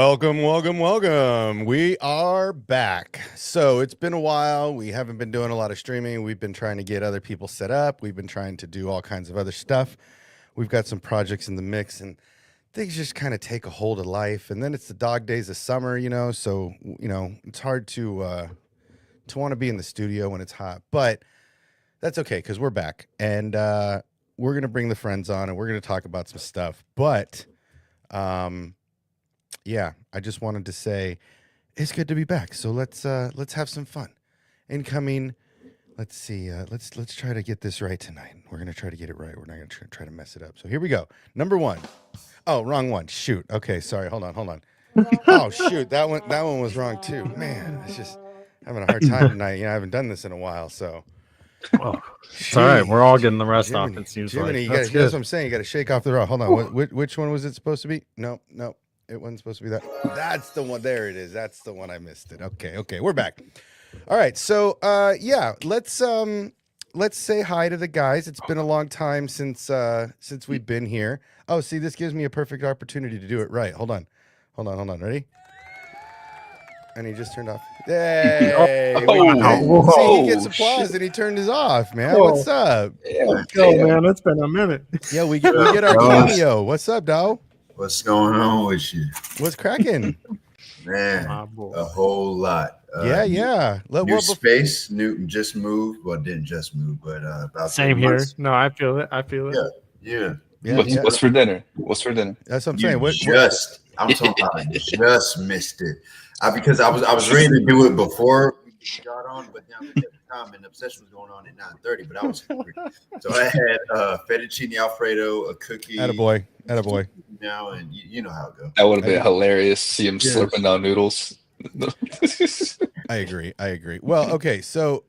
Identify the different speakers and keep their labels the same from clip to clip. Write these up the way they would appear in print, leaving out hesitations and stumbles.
Speaker 1: Welcome. We are back. So it's been a while. We haven't been doing a lot of streaming. We've been trying to get other people set up. We've been trying to do all kinds of other stuff. We've got some projects in the mix, and things just kind of take a hold of life. And then it's the dog days of summer, so it's hard to want to be in the studio when it's hot. But that's okay, because we're back, and we're gonna bring the friends on, and we're gonna talk about some stuff. But yeah, I just wanted to say it's good to be back. So let's have some fun. Incoming. Let's see. Let's try to get this right tonight. We're gonna try to get it right. We're not gonna try to mess it up. So here we go. Number one. Oh, wrong one. Shoot. Okay, sorry. Hold on. Oh shoot, that one was wrong too. Man, it's just having a hard time tonight. I haven't done this in a while, so.
Speaker 2: Oh, it's all right. We're all getting the rest off. It seems
Speaker 1: Jiminy,
Speaker 2: like
Speaker 1: that's what I'm saying. You got to shake off the raw. Hold on. Which one was it supposed to be? No. It wasn't supposed to be that. That's the one. There it is. That's the one. I missed it. Okay. We're back. All right. So, let's say hi to the guys. It's been a long time since we've been here. Oh, see, this gives me a perfect opportunity to do it right. Hold on. Ready? And he just turned off. Hey! See, he gets applause and he turned his off, man. What's up?
Speaker 2: Let's go, man. It's been a minute.
Speaker 1: Yeah, we get our cameo. What's up, dog?
Speaker 3: What's going on with you?
Speaker 1: What's cracking?
Speaker 3: Man, a whole lot.
Speaker 1: Yeah.
Speaker 3: New space, just moved. Well, didn't just move, but about
Speaker 2: same here. No, I feel it.
Speaker 3: Yeah.
Speaker 4: What's for dinner? That's
Speaker 1: what I'm saying.
Speaker 3: I'm talking about just missed it. Because I was ready to do it before we got on, but now at the time and obsession was going on at 9:30. But I was hungry, so I had fettuccine alfredo, a cookie.
Speaker 1: Attaboy.
Speaker 3: Now and you know how it goes.
Speaker 4: That would have been hilarious. See him slurping down noodles.
Speaker 1: I agree. Well, okay. So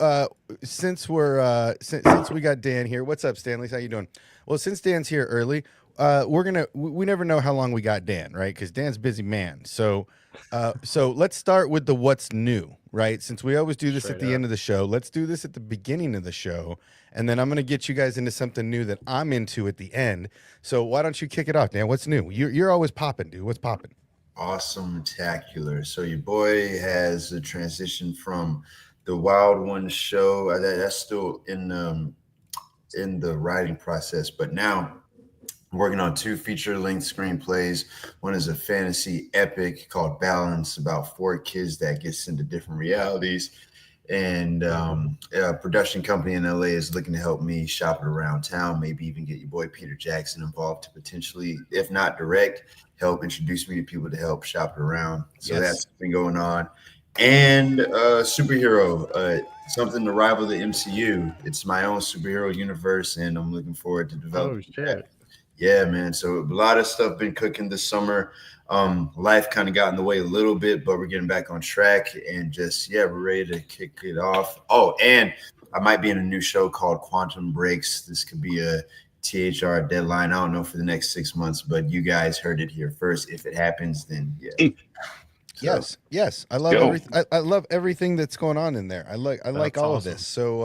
Speaker 1: since we're since we got Dan here, what's up, Stanley? How you doing? Well, since Dan's here early, we never know how long we got Dan, right? Because Dan's a busy man. So let's start with the what's new, right? Since we always do this at the end of the show, let's do this at the beginning of the show, and then I'm gonna get you guys into something new that I'm into at the end. So why don't you kick it off, Dan? What's new? You're always popping, dude. What's popping?
Speaker 3: Awesome-tacular. So your boy has a transition from the Wild One show. That's still in the writing process, but now I'm working on 2 feature-length screenplays. One is a fantasy epic called Balance, about 4 kids that gets into different realities. And a production company in LA is looking to help me shop it around town, maybe even get your boy Peter Jackson involved to potentially, if not direct, help introduce me to people to help shop it around. So that's been going on. And superhero, something to rival the MCU. It's my own superhero universe, and I'm looking forward to developing that. Yeah, man. So a lot of stuff been cooking this summer. Life kind of got in the way a little bit, but we're getting back on track and we're ready to kick it off. Oh, and I might be in a new show called Quantum Breaks. This could be a THR deadline. I don't know for the next 6 months, but you guys heard it here first. If it happens, then yeah.
Speaker 1: Yes. I love everything. I love everything that's going on in there. I like all awesome. Of this. So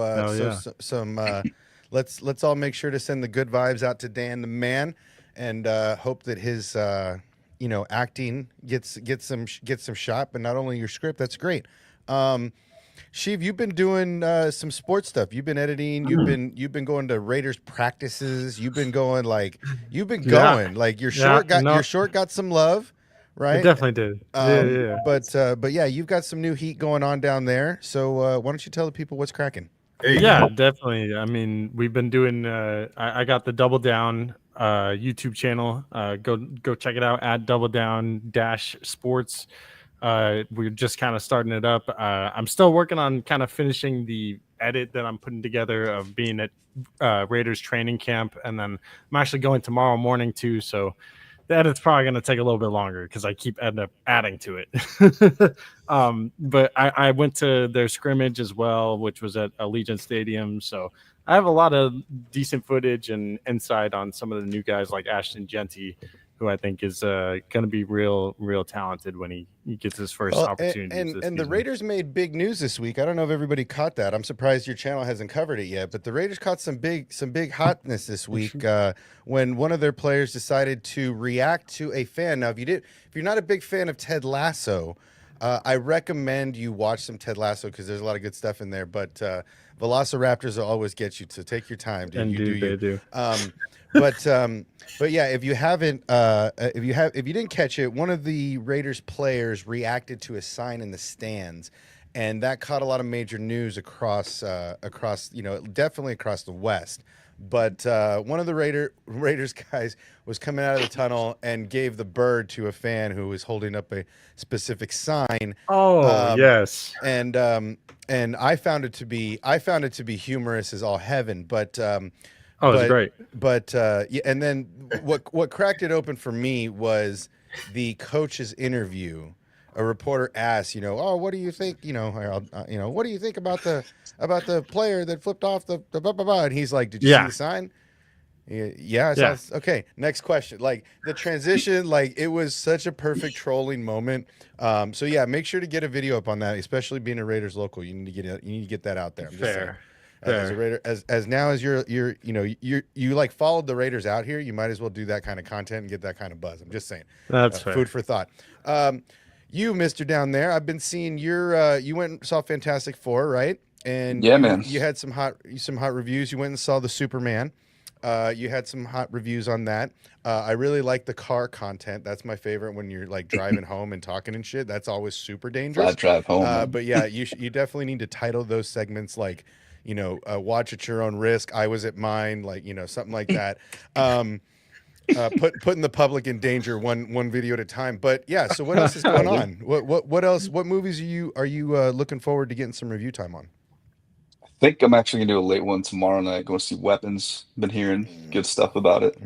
Speaker 1: let's all make sure to send the good vibes out to Dan the man, and hope that his acting gets some shot, but not only your script. That's great. Sheev, you've been doing some sports stuff. You've been editing. You've been going to Raiders practices. You've been going like your short got some love, right?
Speaker 2: It definitely did. Yeah.
Speaker 1: But yeah, you've got some new heat going on down there. So why don't you tell the people what's cracking?
Speaker 2: Yeah, definitely. I mean, we've been doing. I got the Double Down YouTube channel. Go check it out at Double Down Sports. We're just kind of starting it up. I'm still working on kind of finishing the edit that I'm putting together of being at Raiders training camp, and then I'm actually going tomorrow morning too. So the edit's probably going to take a little bit longer because I keep ending up adding to it. But I went to their scrimmage as well, which was at Allegiant Stadium. So I have a lot of decent footage and insight on some of the new guys like Ashton Genty, who I think is going to be real talented when he gets his first opportunity.
Speaker 1: And the Raiders made big news this week. I don't know if everybody caught that. I'm surprised your channel hasn't covered it yet, but the Raiders caught some big hotness this week when one of their players decided to react to a fan. Now, if you're not a big fan of Ted Lasso, I recommend you watch some Ted Lasso because there's a lot of good stuff in there. But Velociraptors will always get you, so take your time, dude.
Speaker 2: And they do.
Speaker 1: But yeah, if you haven't, if you didn't catch it, one of the Raiders players reacted to a sign in the stands, and that caught a lot of major news across definitely across the West. But one of the Raiders guys was coming out of the tunnel and gave the bird to a fan who was holding up a specific sign.
Speaker 2: Oh, yes.
Speaker 1: And I found it to be humorous as all heaven. But
Speaker 2: it's great.
Speaker 1: But yeah, and then what cracked it open for me was the coach's interview. A reporter asked, oh, what do you think? What do you think about the player that flipped off the blah, blah, blah? And he's like, did you see the sign? Yeah. Okay. Next question. Like the transition, like it was such a perfect trolling moment. So yeah, make sure to get a video up on that, especially being a Raiders local. You need to get that out there. I'm just saying. As a Raider, as now as you like followed the Raiders out here, you might as well do that kind of content and get that kind of buzz. I'm just saying.
Speaker 2: That's fair.
Speaker 1: Food for thought. You, Mr. Down there, I've been seeing your. You went and saw Fantastic Four, right? And
Speaker 4: yeah, man,
Speaker 1: you had some hot reviews. You went and saw the Superman. You had some hot reviews on that. I really like the car content. That's my favorite when you're like driving home and talking and shit. That's always super dangerous.
Speaker 4: Flat drive home.
Speaker 1: But yeah, you definitely need to title those segments like, watch at your own risk. I was at mine, like, something like that. Putting the public in danger one video at a time. But yeah, so what else is going on? What else? What movies are you looking forward to getting some review time on?
Speaker 4: I think I'm actually gonna do a late one tomorrow night. Going to see Weapons. Been hearing good stuff about it.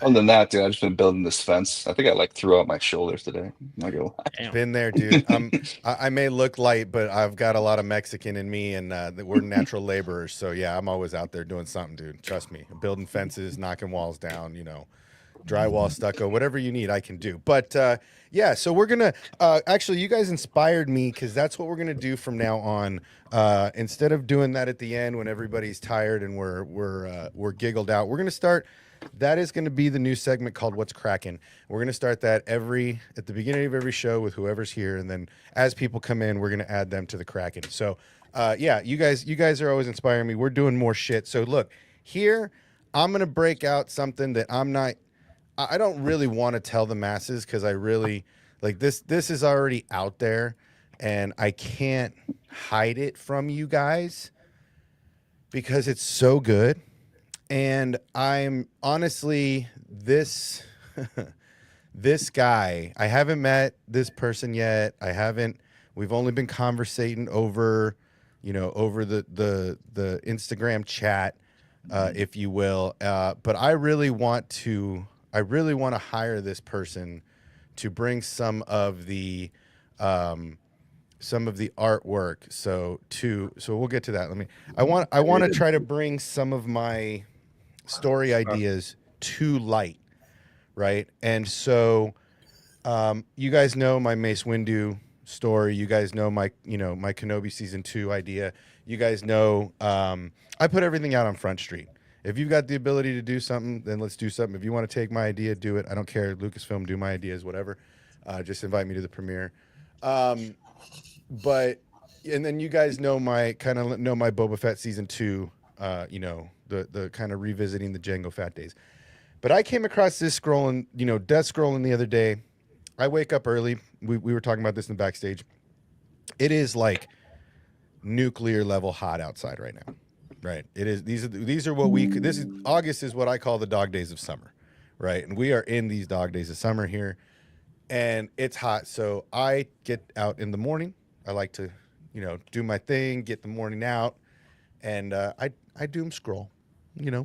Speaker 4: Other than that, dude, I've just been building this fence. I think I threw out my shoulder today.
Speaker 1: Been there, dude. I may look light, but I've got a lot of Mexican in me, and we're natural laborers. So yeah, I'm always out there doing something, dude. Trust me. Building fences, knocking walls down, drywall, stucco, whatever you need, I can do. But yeah, so we're gonna actually, you guys inspired me because that's what we're gonna do from now on. Instead of doing that at the end when everybody's tired and we're giggled out, we're gonna start. That is going to be the new segment called What's Cracking. We're going to start that at the beginning of every show with whoever's here, and then as people come in, we're going to add them to the Kraken. So, yeah, you guys are always inspiring me. We're doing more shit. So look, here I'm going to break out something that I don't really want to tell the masses because I really like this. This is already out there, and I can't hide it from you guys because it's so good. And I'm honestly this guy. I haven't met this person yet. We've only been conversating over, over the Instagram chat, if you will. But I really want to hire this person to bring some of the artwork. So we'll get to that. I want to try to bring some of my story ideas to light, right? And so you guys know my Mace Windu story. You guys know my my Kenobi season 2 idea. You guys know I put everything out on Front Street. If you've got the ability to do something, then let's do something. If you want to take my idea, do it. I don't care. Lucasfilm, do my ideas, whatever. Just invite me to the premiere. But and then you guys know my Boba Fett season 2, the kind of revisiting the Jango Fett days. But I came across this scrolling, death scrolling the other day. I wake up early. We were talking about this in the backstage. It is like nuclear level hot outside right now. Right. It is. These are what August is what I call the dog days of summer. Right. And we are in these dog days of summer here, and it's hot. So I get out in the morning. I like to, do my thing, get the morning out, and I doom scroll.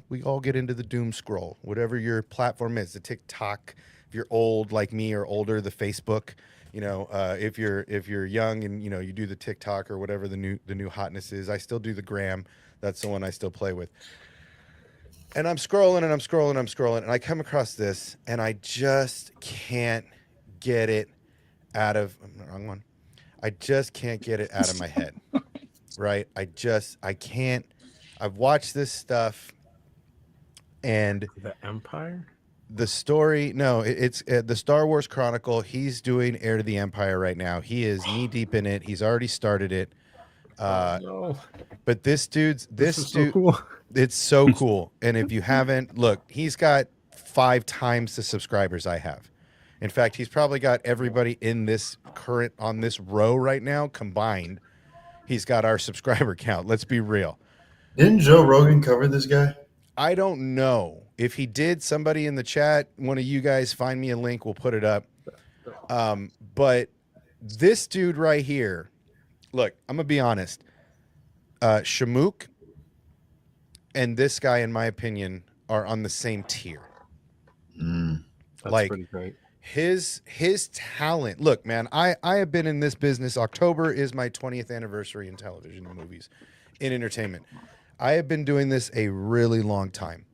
Speaker 1: We all get into the doom scroll, whatever your platform is, the TikTok. If you're old like me or older, the Facebook. If you're young and you do the TikTok or whatever the new hotness is. I still do the gram. That's the one I still play with. And I'm scrolling and I'm scrolling and I'm scrolling, and I come across this, and I just can't get it out of wrong one. I just can't get it out of my head. Right? I can't. I've watched this stuff, and
Speaker 2: The Empire.
Speaker 1: the story. No, it's the Star Wars Chronicle. He's doing Heir to the Empire right now. He is knee deep in it. He's already started it.
Speaker 2: No.
Speaker 1: But this dude,
Speaker 2: So cool.
Speaker 1: It's so cool. And if you haven't, look, he's got 5 times the subscribers I have. In fact, he's probably got everybody in this on this row right now combined. He's got our subscriber count. Let's be real.
Speaker 3: Didn't Joe Rogan cover this guy?
Speaker 1: I don't know. If he did, somebody in the chat, one of you guys find me a link, we'll put it up. But this dude right here, look, I'm going to be honest. Shamook and this guy, in my opinion, are on the same tier.
Speaker 2: That's
Speaker 1: like
Speaker 2: pretty great.
Speaker 1: His talent. Look, man, I have been in this business. October is my 20th anniversary in television and movies, in entertainment. I have been doing this a really long time.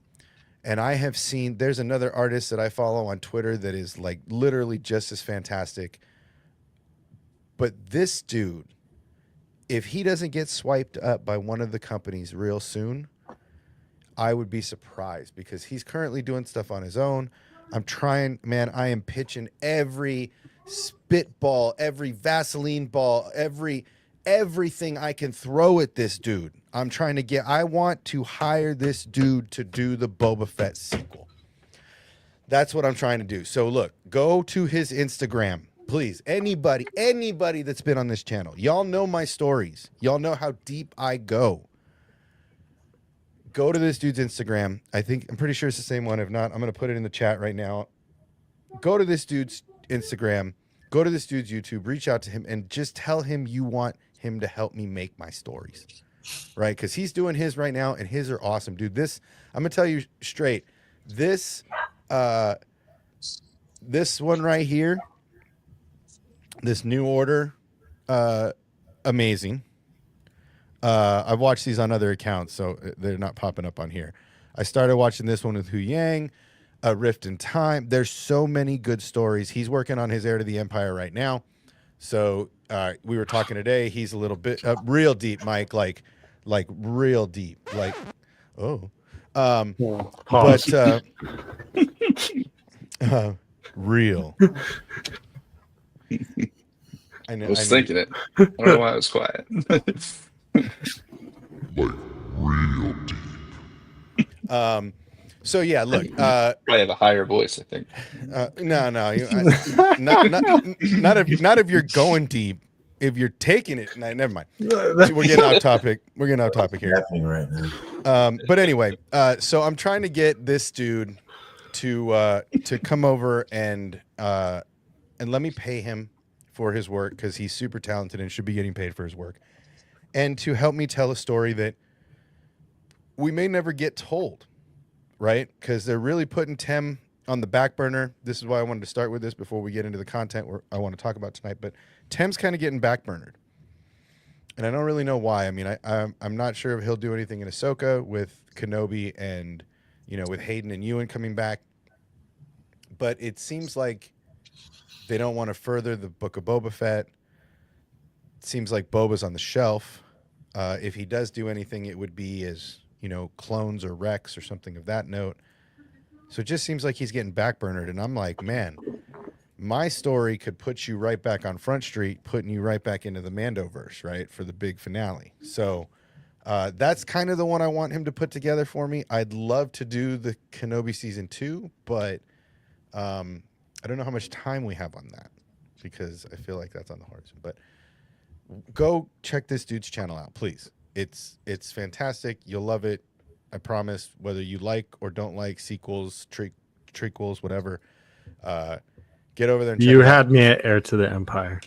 Speaker 1: And I have seen, there's another artist that I follow on Twitter that is like literally just as fantastic. But this dude, if he doesn't get swiped up by one of the companies real soon, I would be surprised, because he's currently doing stuff on his own. I'm trying, man, I am pitching every spitball, every Vaseline ball, everything I can throw at this dude. I want to hire this dude to do the Boba Fett sequel. That's what I'm trying to do. So look, go to his Instagram. Please, anybody that's been on this channel, y'all know my stories. Y'all know how deep I go. Go to this dude's Instagram. I'm pretty sure it's the same one. If not, I'm going to put it in the chat right now. Go to this dude's Instagram. Go to this dude's YouTube. Reach out to him and just tell him you want him to help me make my stories. Right? Because he's doing his right now, and his are awesome, dude. I'm going to tell you straight. This one right here, this New Order, amazing. I've watched these on other accounts, so they're not popping up on here. I started watching this one with Hu Yang, A Rift in Time. There's so many good stories. He's working on his Heir to the Empire right now. So we were talking today. He's a little bit real deep, Mike, like real deep, like, oh. But real.
Speaker 4: I was thinking it. I don't know why I was quiet.
Speaker 5: Like real deep.
Speaker 1: So yeah, look.
Speaker 4: Probably have a higher voice, I think.
Speaker 1: No, not if you're going deep. If you're taking it, never mind. We're getting off topic. We're getting off topic here.
Speaker 3: Happening right now.
Speaker 1: But anyway, so I'm trying to get this dude to come over and let me pay him for his work, because he's super talented and should be getting paid for his work, and to help me tell a story that we may never get told, right? Because they're really putting Tem on the back burner. This is why I wanted to start with this before we get into the content I want to talk about tonight. But Tem's kind of getting backburnered, and I don't really know why. I mean, I'm not sure if he'll do anything in Ahsoka with Kenobi and, with Hayden and Ewan coming back. But it seems like they don't want to further the Book of Boba Fett. It seems like Boba's on the shelf. If he does do anything, it would be as, clones or Rex or something of that note. So it just seems like he's getting backburnered. And I'm like, man, my story could put you right back on Front Street, putting you right back into the Mandoverse, right, for the big finale. So that's kind of the one I want him to put together for me. I'd love to do the Kenobi season 2, but I don't know how much time we have on that, because I feel like that's on the horizon. But go check this dude's channel out, please. It's fantastic. You'll love it. I promise. Whether you like or don't like sequels, trequels, whatever, get over there and check
Speaker 2: You
Speaker 1: it
Speaker 2: had
Speaker 1: out.
Speaker 2: me at Heir to the Empire.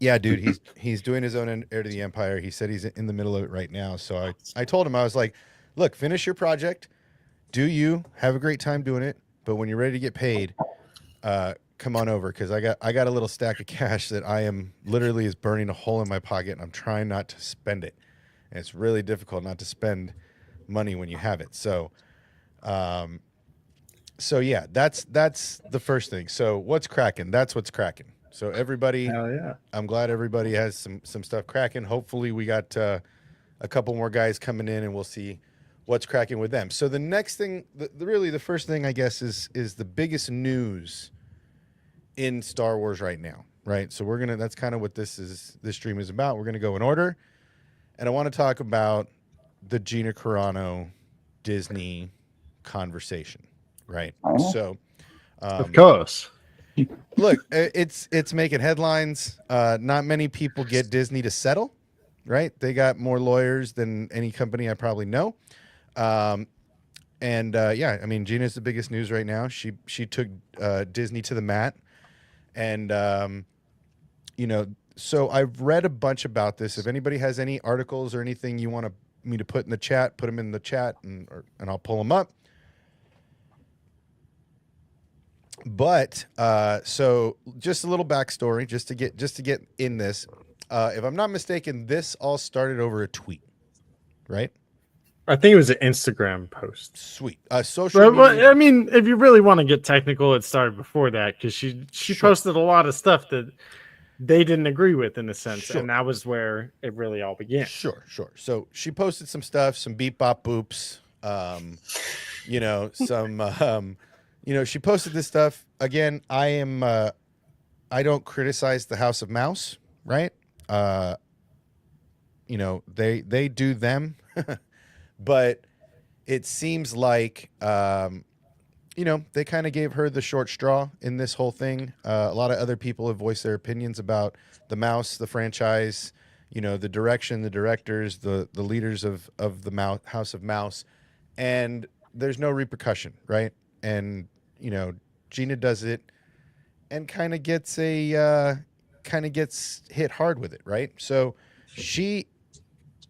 Speaker 1: Yeah, dude, he's doing his own Heir to the Empire. He said he's in the middle of it right now. So I told him, I was like, look, finish your project. Do you have a great time doing it? But when you're ready to get paid, come on over, because I got a little stack of cash that I am literally is burning a hole in my pocket, and I'm trying not to spend it. And it's really difficult not to spend money when you have it. So So yeah, that's the first thing. So what's cracking? That's what's cracking. So everybody,
Speaker 2: hell yeah.
Speaker 1: I'm glad everybody has some stuff cracking. Hopefully we got a couple more guys coming in, and we'll see what's cracking with them. So the next thing, really the first thing, I guess, is the biggest news in Star Wars right now, right? So that's kind of what this stream is about. We're gonna go in order, and I want to talk about the Gina Carano Disney conversation, right? So,
Speaker 2: of course,
Speaker 1: look, it's making headlines. Not many people get Disney to settle, right? They got more lawyers than any company I probably know. Yeah, I mean, Gina's the biggest news right now. She took Disney to the mat, and so I've read a bunch about this. If anybody has any articles or anything you want me to put in the chat, put them in the chat, and I'll pull them up. But so just a little backstory, just to get in this. If I'm not mistaken, this all started over a tweet, right?
Speaker 2: I think it was an Instagram post.
Speaker 1: Sweet. Social media.
Speaker 2: I mean, if you really want to get technical, it started before that, because she posted a lot of stuff that they didn't agree with, in a sense,
Speaker 1: Sure.
Speaker 2: and that was where it really all began.
Speaker 1: Sure. So she posted some stuff, some beep bop boops, she posted this stuff. Again, I don't criticize the House of Mouse, right? They do them, but it seems like, they kind of gave her the short straw in this whole thing. A lot of other people have voiced their opinions about the Mouse, the franchise, the direction, the directors, the leaders of the House of Mouse, and there's no repercussion, right? And Gina does it and kind of gets hit hard with it, right? So she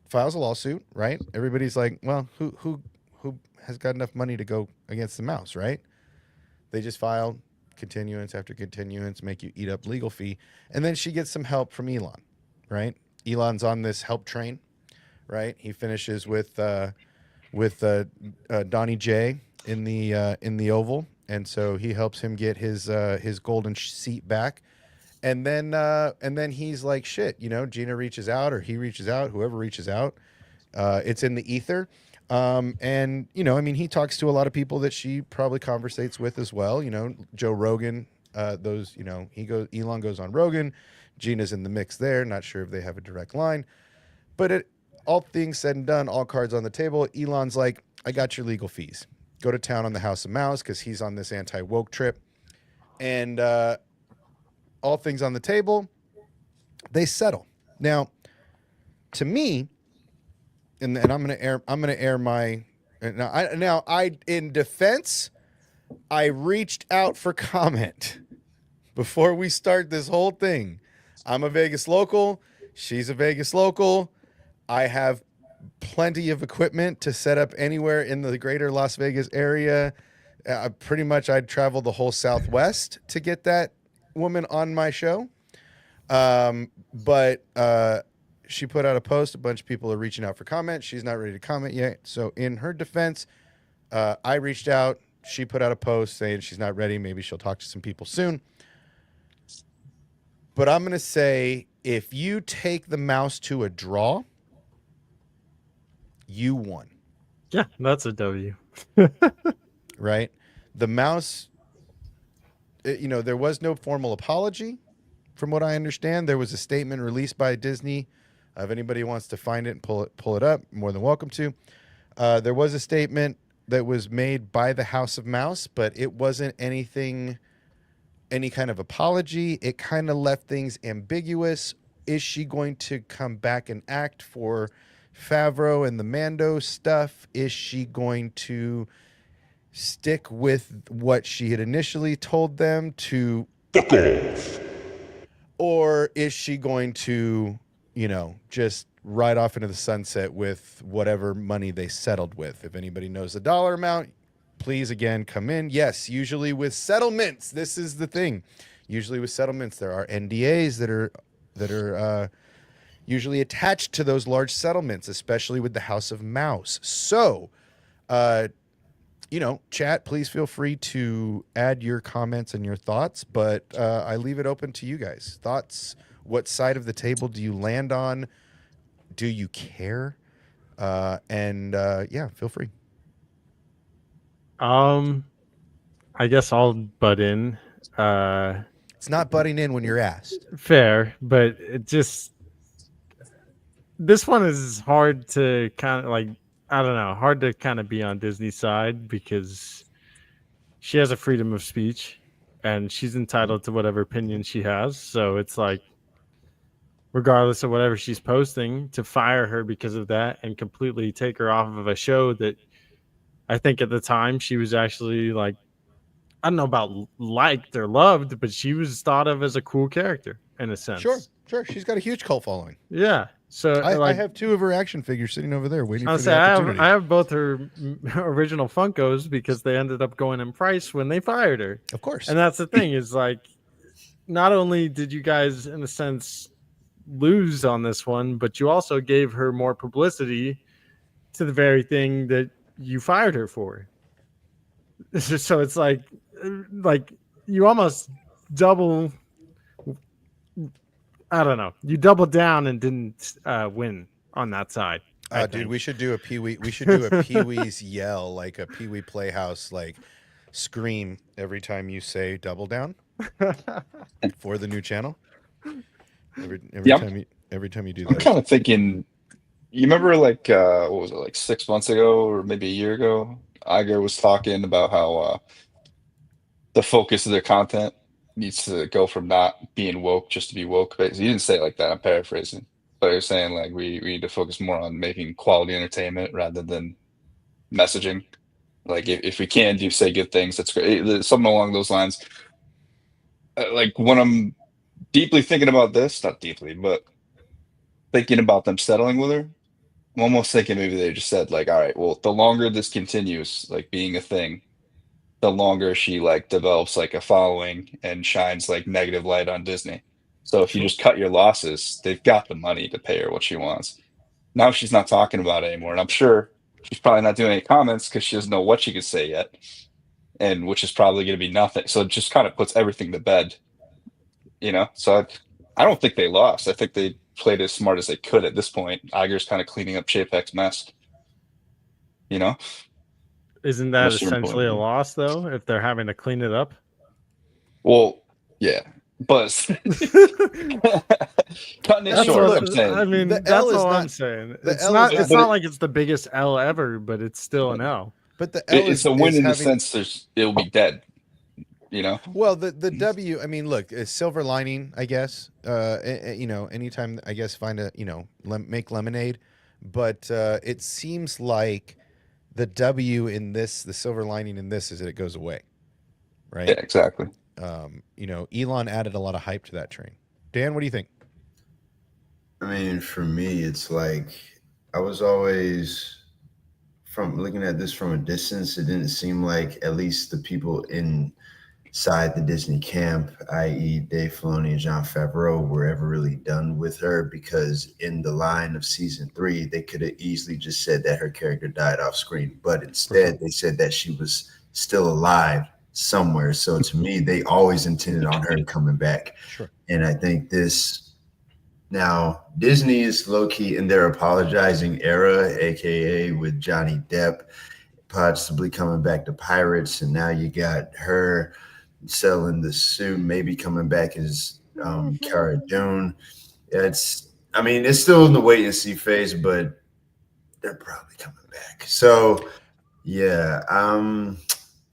Speaker 1: files a lawsuit, right? Everybody's like, well, who has got enough money to go against the Mouse, right? They just file continuance after continuance, make you eat up legal fee, and then she gets some help from Elon, right? Elon's on this help train, right? He finishes with Donnie J in the Oval, and so he helps him get his golden seat back, and then he's like, shit, Gina reaches out, or he reaches out, whoever reaches out, it's in the ether. And he talks to a lot of people that she probably conversates with as well. Joe Rogan, Elon goes on Rogan, Gina's in the mix there. Not sure if they have a direct line, but all things said and done, all cards on the table. Elon's like, I got your legal fees. Go to town on the House of Mouse, because he's on this anti-woke trip, and all things on the table, they settle. Now, to me, and I'm gonna air my in defense, I reached out for comment before we start this whole thing. I'm a Vegas local, she's a Vegas local. I have plenty of equipment to set up anywhere in the greater Las Vegas area. Pretty much I'd travel the whole Southwest to get that woman on my show. But she put out a post. A bunch of people are reaching out for comment. She's not ready to comment yet. So in her defense, I reached out. She put out a post saying she's not ready. Maybe she'll talk to some people soon. But I'm going to say, if you take the Mouse to a draw, you won.
Speaker 2: Yeah, that's a W.
Speaker 1: Right? The Mouse, there was no formal apology, from what I understand. There was a statement released by Disney. If anybody wants to find it and pull it up, more than welcome to. There was a statement that was made by the House of Mouse, but it wasn't any kind of apology. It kind of left things ambiguous. Is she going to come back and act for Favreau and the Mando stuff? Is she going to stick with what she had initially told them to
Speaker 5: Fuck off?
Speaker 1: Or is she going to, just ride off into the sunset with whatever money they settled with? If anybody knows the dollar amount, please, again, come in. Yes, usually with settlements, this is the thing. Usually with settlements, there are NDAs that are usually attached to those large settlements, especially with the House of Mouse. So, chat, please feel free to add your comments and your thoughts, but I leave it open to you guys. Thoughts? What side of the table do you land on? Do you care? Yeah, feel free.
Speaker 2: I guess I'll butt in.
Speaker 1: It's not butting in when you're asked.
Speaker 2: Fair, but this one is hard to kind of hard to kind of be on Disney's side because she has a freedom of speech and she's entitled to whatever opinion she has. So it's like, regardless of whatever she's posting, to fire her because of that and completely take her off of a show that I think at the time she was actually like, I don't know about liked or loved, but she was thought of as a cool character in a sense.
Speaker 1: Sure. She's got a huge cult following.
Speaker 2: Yeah. So
Speaker 1: I have 2 of her action figures sitting over there waiting for the opportunity.
Speaker 2: I have both her original Funkos because they ended up going in price when they fired her.
Speaker 1: Of course.
Speaker 2: And that's the thing is like, not only did you guys, in a sense, lose on this one, but you also gave her more publicity to the very thing that you fired her for. So it's like you almost double. I don't know. You doubled down and didn't win on that side.
Speaker 1: Dude, we should do a Pee-wee. We should do a Pee-wee's yell, like a Pee-wee Playhouse, like scream every time you say "double down" for the new channel. Every time you do that.
Speaker 4: I'm kind of thinking. You remember, like, what was it, like 6 months ago or maybe a year ago? Iger was talking about how the focus of their content needs to go from not being woke just to be woke. He didn't say it like that. I'm paraphrasing, but he was saying like we need to focus more on making quality entertainment rather than messaging. Like if we can say good things, that's great. Something along those lines. Like when I'm deeply thinking about this, not deeply, but thinking about them settling with her, I'm almost thinking maybe they just said like, all right, well, the longer this continues, like being a thing, the longer she like develops like a following and shines like negative light on Disney. So if you just cut your losses, they've got the money to pay her what she wants. Now she's not talking about it anymore. And I'm sure she's probably not doing any comments because she doesn't know what she could say yet. And which is probably going to be nothing. So it just kind of puts everything to bed, So I don't think they lost. I think they played as smart as they could at this point. Iger's kind of cleaning up Chapek's mess.
Speaker 2: Isn't that essentially a loss though, if they're having to clean it up?
Speaker 4: Well, yeah. But cutting it short, I'm saying.
Speaker 2: I mean, that's all I'm saying. It's not like it's the biggest L ever, but it's still an L.
Speaker 1: But the L
Speaker 4: it's a win in the sense it'll be dead.
Speaker 1: Well, the W. I mean, look, a silver lining, I guess. Anytime I guess find a make lemonade, but it seems like the W in this, the silver lining in this, is that it goes away, right?
Speaker 4: Yeah, exactly.
Speaker 1: Elon added a lot of hype to that train. Dan, what do you think?
Speaker 3: I mean, for me, it's like I was always, from looking at this from a distance, it didn't seem like at least the people inside the Disney camp, i.e. Dave Filoni and Jon Favreau, were ever really done with her, because in the line of season 3, they could have easily just said that her character died off screen, but instead they said that she was still alive somewhere. So to me, they always intended on her coming back.
Speaker 1: Sure.
Speaker 3: And I think now Disney is low-key in their apologizing era, aka with Johnny Depp possibly coming back to Pirates, and now you got her selling the suit, maybe coming back as Cara Dune. It's still in the wait and see phase, but they're probably coming back. So yeah,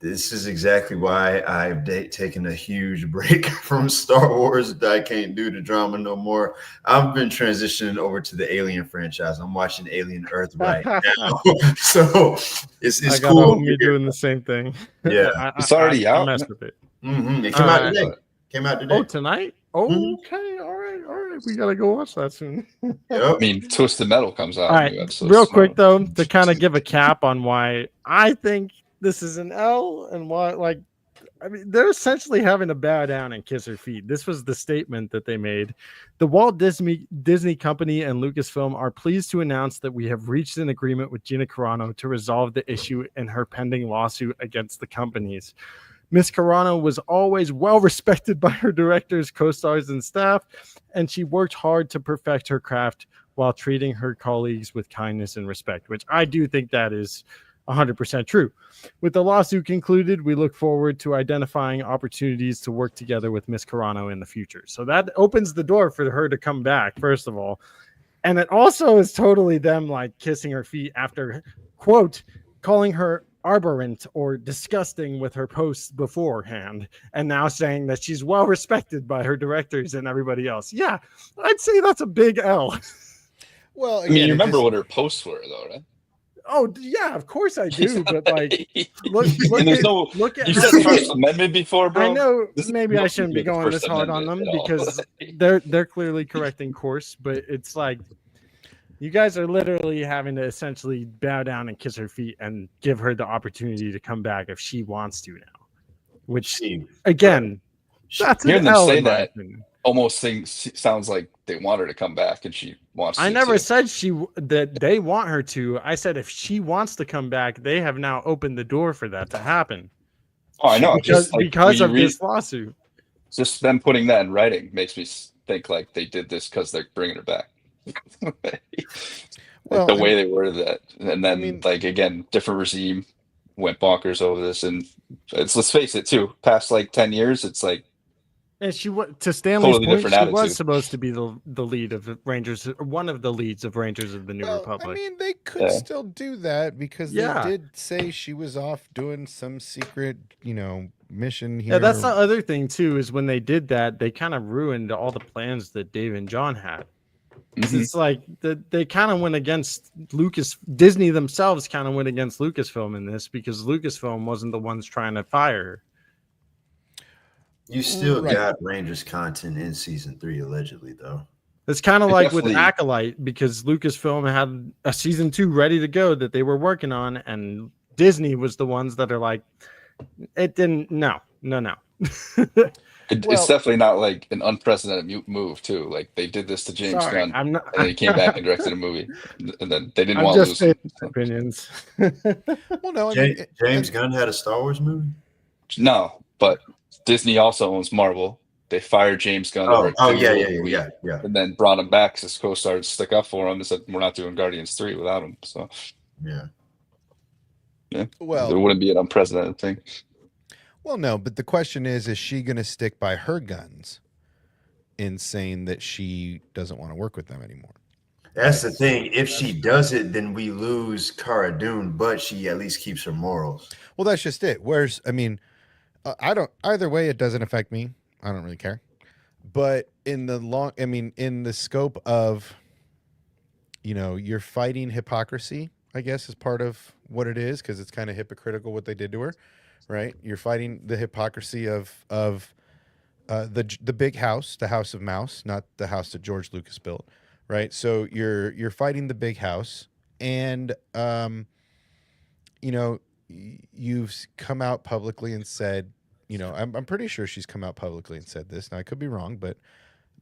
Speaker 3: this is exactly why I've taken a huge break from Star Wars. I can't do the drama no more. I've been transitioning over to the Alien franchise. I'm watching Alien Earth right now. So it's cool.
Speaker 2: Me doing the same thing.
Speaker 3: Yeah.
Speaker 4: It's already out.
Speaker 2: I messed with it.
Speaker 3: Mm-hmm. It came out today.
Speaker 2: Oh, tonight? Okay. All right. We got to go watch that soon.
Speaker 3: Yep.
Speaker 4: I mean, Twisted Metal comes out.
Speaker 2: All right. Real quick, though, to kind of give a cap on why I think this is an L and why, like, I mean, they're essentially having to bow down and kiss her feet. This was the statement that they made. The Walt Disney Company and Lucasfilm are pleased to announce that we have reached an agreement with Gina Carano to resolve the issue in her pending lawsuit against the companies. Miss Carano was always well respected by her directors, co-stars, and staff, and she worked hard to perfect her craft while treating her colleagues with kindness and respect, which I do think that is 100% true. With the lawsuit concluded, we look forward to identifying opportunities to work together with Miss Carano in the future. So that opens the door for her to come back, first of all. And it also is totally them like kissing her feet after, quote, calling her aberrant or disgusting with her posts beforehand, and now saying that she's well respected by her directors and everybody else. Yeah, I'd say that's a big L.
Speaker 1: Well,
Speaker 4: again, I mean, you remember what her posts were, though, right?
Speaker 2: Oh yeah, of course I do. But like, look at
Speaker 4: you said First Amendment before, bro.
Speaker 2: I know maybe I shouldn't be going this hard on them because they're clearly correcting course, but it's like you guys are literally having to essentially bow down and kiss her feet and give her the opportunity to come back if she wants to now. Which again, that's an L say that.
Speaker 4: Almost sounds like they want her to come back and she wants to.
Speaker 2: I never said that they want her to. I said if she wants to come back, they have now opened the door for that to happen.
Speaker 4: Oh, I know.
Speaker 2: Because of this lawsuit.
Speaker 4: Just them putting that in writing makes me think like they did this because they're bringing her back. Well, the way they worded that. And then, like, again, different regime went bonkers over this. And let's face it, too. Past, like, 10 years, it's like,
Speaker 2: and she to Stanley's point, she was supposed to be the lead of Rangers, one of the leads of Rangers of the New Republic.
Speaker 1: I mean, they could still do that because they did say she was off doing some secret, mission here.
Speaker 2: Yeah, that's the other thing too. Is when they did that, they kind of ruined all the plans that Dave and John had. Mm-hmm. It's like they kind of went against Disney themselves kind of went against Lucasfilm in this because Lucasfilm wasn't the ones trying to fire her.
Speaker 3: You still got Rangers content in season 3, allegedly, though.
Speaker 2: It's kind of like with Acolyte because Lucasfilm had a season 2 ready to go that they were working on, and Disney was the ones that are like, it didn't. No.
Speaker 4: It's definitely not like an unprecedented move, too. Like they did this to James Gunn, and he came back and directed a movie, and then they didn't want to lose
Speaker 2: opinions.
Speaker 3: Well, no, James Gunn had a Star Wars movie.
Speaker 4: No, but Disney also owns Marvel. They fired James Gunn.
Speaker 3: Yeah.
Speaker 4: And then brought him back because his co-star to stick up for him and said, "We're not doing Guardians 3 without him." So, yeah. Well, it wouldn't be an unprecedented thing.
Speaker 1: Well, no, but the question is she going to stick by her guns in saying that she doesn't want to work with them anymore?
Speaker 3: That's the thing. If she does it, then we lose Cara Dune, but she at least keeps her morals.
Speaker 1: Well, that's just it. Either way, it doesn't affect me. I don't really care. But in the scope of, you're fighting hypocrisy, I guess, is part of what it is, because it's kind of hypocritical what they did to her, right? You're fighting the hypocrisy of the big house, the House of Mouse, not the house that George Lucas built, right? So you're fighting the big house, and you've come out publicly and said, I'm pretty sure she's come out publicly and said this. Now I could be wrong, but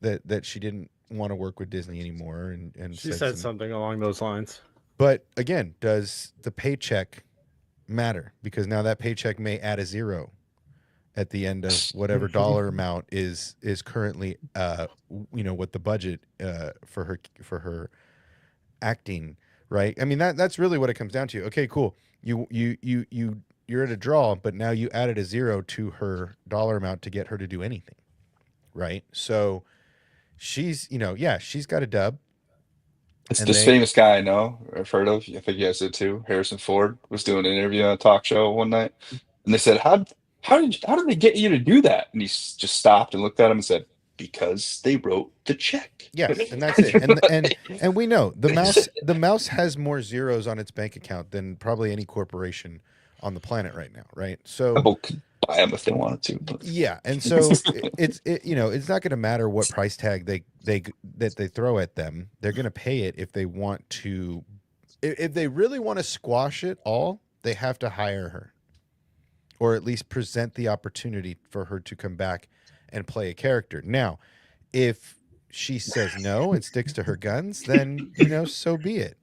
Speaker 1: that she didn't want to work with Disney anymore, and
Speaker 2: she said something along those lines.
Speaker 1: But again, does the paycheck matter? Because now that paycheck may add a 0 at the end of whatever dollar amount is currently what the budget for her acting, right? I mean that's really what it comes down to. Okay, cool. You're at a draw, but now you added a 0 to her dollar amount to get her to do anything, right? So she's she's got a dub.
Speaker 4: It's this famous guy I know, I've heard of. I think you guys did too. Harrison Ford was doing an interview on a talk show one night, and they said, "How did they get you to do that?" And he just stopped and looked at him and said, "Because they wrote the check."
Speaker 1: Yes, and that's it. And we know the mouse has more zeros on its bank account than probably any corporation on the planet right now, right? So
Speaker 4: Apple could buy them if they wanted to. But.
Speaker 1: Yeah, and so it's not going to matter what price tag they throw at them. They're going to pay it if they want to. If they really want to squash it all, they have to hire her. or at least present the opportunity for her to come back and play a character. Now, if she says no and sticks to her guns, then, so be it.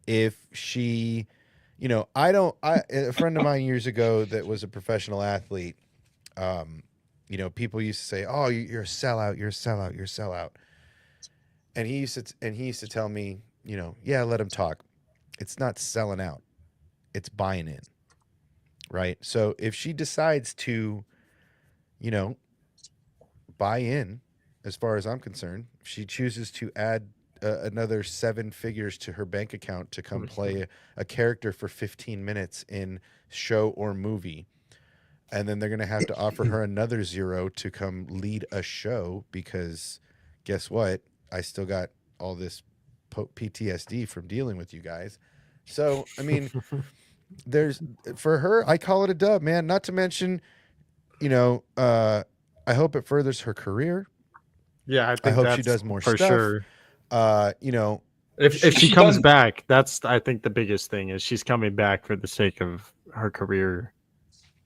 Speaker 1: If she, a friend of mine years ago that was a professional athlete, people used to say, "Oh, you're a sellout, you're a sellout, you're a sellout." And he used to tell me, yeah, let him talk. It's not selling out. It's buying in. Right? So if she decides to, buy in, as far as I'm concerned, if she chooses to add another 7 figures to her bank account to come play a character for 15 minutes in show or movie, and then they're going to have to offer her another 0 to come lead a show, because guess what? I still got all this PTSD from dealing with you guys. So, I mean, for her, I call it a dub, man. Not to mention, I hope it furthers her career.
Speaker 2: Yeah,
Speaker 1: I hope she does more
Speaker 2: for
Speaker 1: stuff.
Speaker 2: Sure.
Speaker 1: If
Speaker 2: she comes back, that's, I think, the biggest thing is she's coming back for the sake of her career.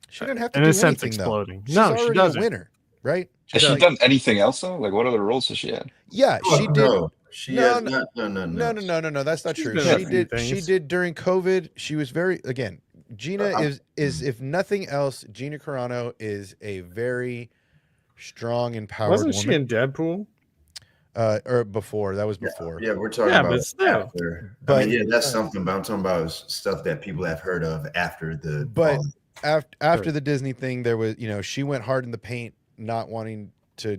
Speaker 1: She didn't have to
Speaker 2: in
Speaker 1: do
Speaker 2: a sense
Speaker 1: anything,
Speaker 2: exploding.
Speaker 1: Though.
Speaker 2: No,
Speaker 1: she's
Speaker 2: she
Speaker 1: already
Speaker 2: doesn't.
Speaker 1: a winner, right?
Speaker 4: Has she done anything else though? Like, what other roles has she had?
Speaker 1: Yeah, she did.
Speaker 3: No, she has not.
Speaker 1: No. That's not true. She did during COVID. She was again. Gina is if nothing else, Gina Corano is a very strong, empowered
Speaker 2: Wasn't
Speaker 1: woman.
Speaker 2: she in Deadpool?
Speaker 1: Or before. That was before.
Speaker 3: Yeah, we're talking about
Speaker 2: after.
Speaker 3: But that's something. But I'm talking about stuff that people have heard of after the.
Speaker 1: But after the Disney thing, there was, she went hard in the paint, not wanting to,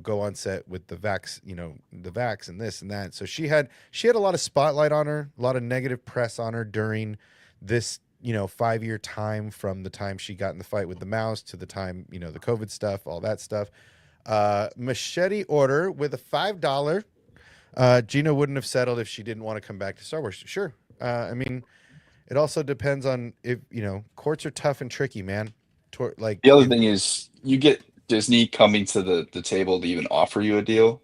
Speaker 1: go on set with the vax, the vax and this and that. So she had a lot of spotlight on her, a lot of negative press on her during this, 5-year time, from the time she got in the fight with the mouse to the time, the COVID stuff, all that stuff. Machete order with a $5. Gina wouldn't have settled if she didn't want to come back to Star Wars. Sure. I mean, it also depends on if, courts are tough and tricky, man. The
Speaker 4: other thing is, you get Disney coming to the table to even offer you a deal.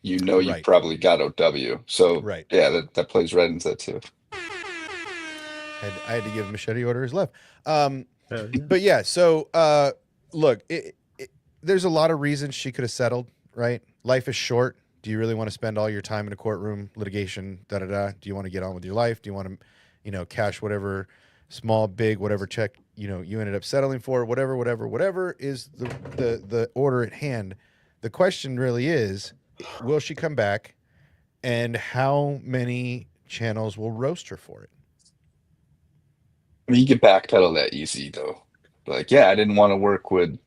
Speaker 4: You probably got OW. So yeah, that plays right into that too.
Speaker 1: I had to give Machete order his love. But yeah, so look, there's a lot of reasons she could have settled, right? Life is short. Do you really want to spend all your time in a courtroom, litigation, Do you want to get on with your life? Do you want to, cash whatever small, big, whatever check, you ended up settling for, whatever is the order at hand. The question really is, will she come back, and how many channels will roast her for it?
Speaker 4: I mean, you can backpedal that easy though. Like, yeah, I didn't want to work with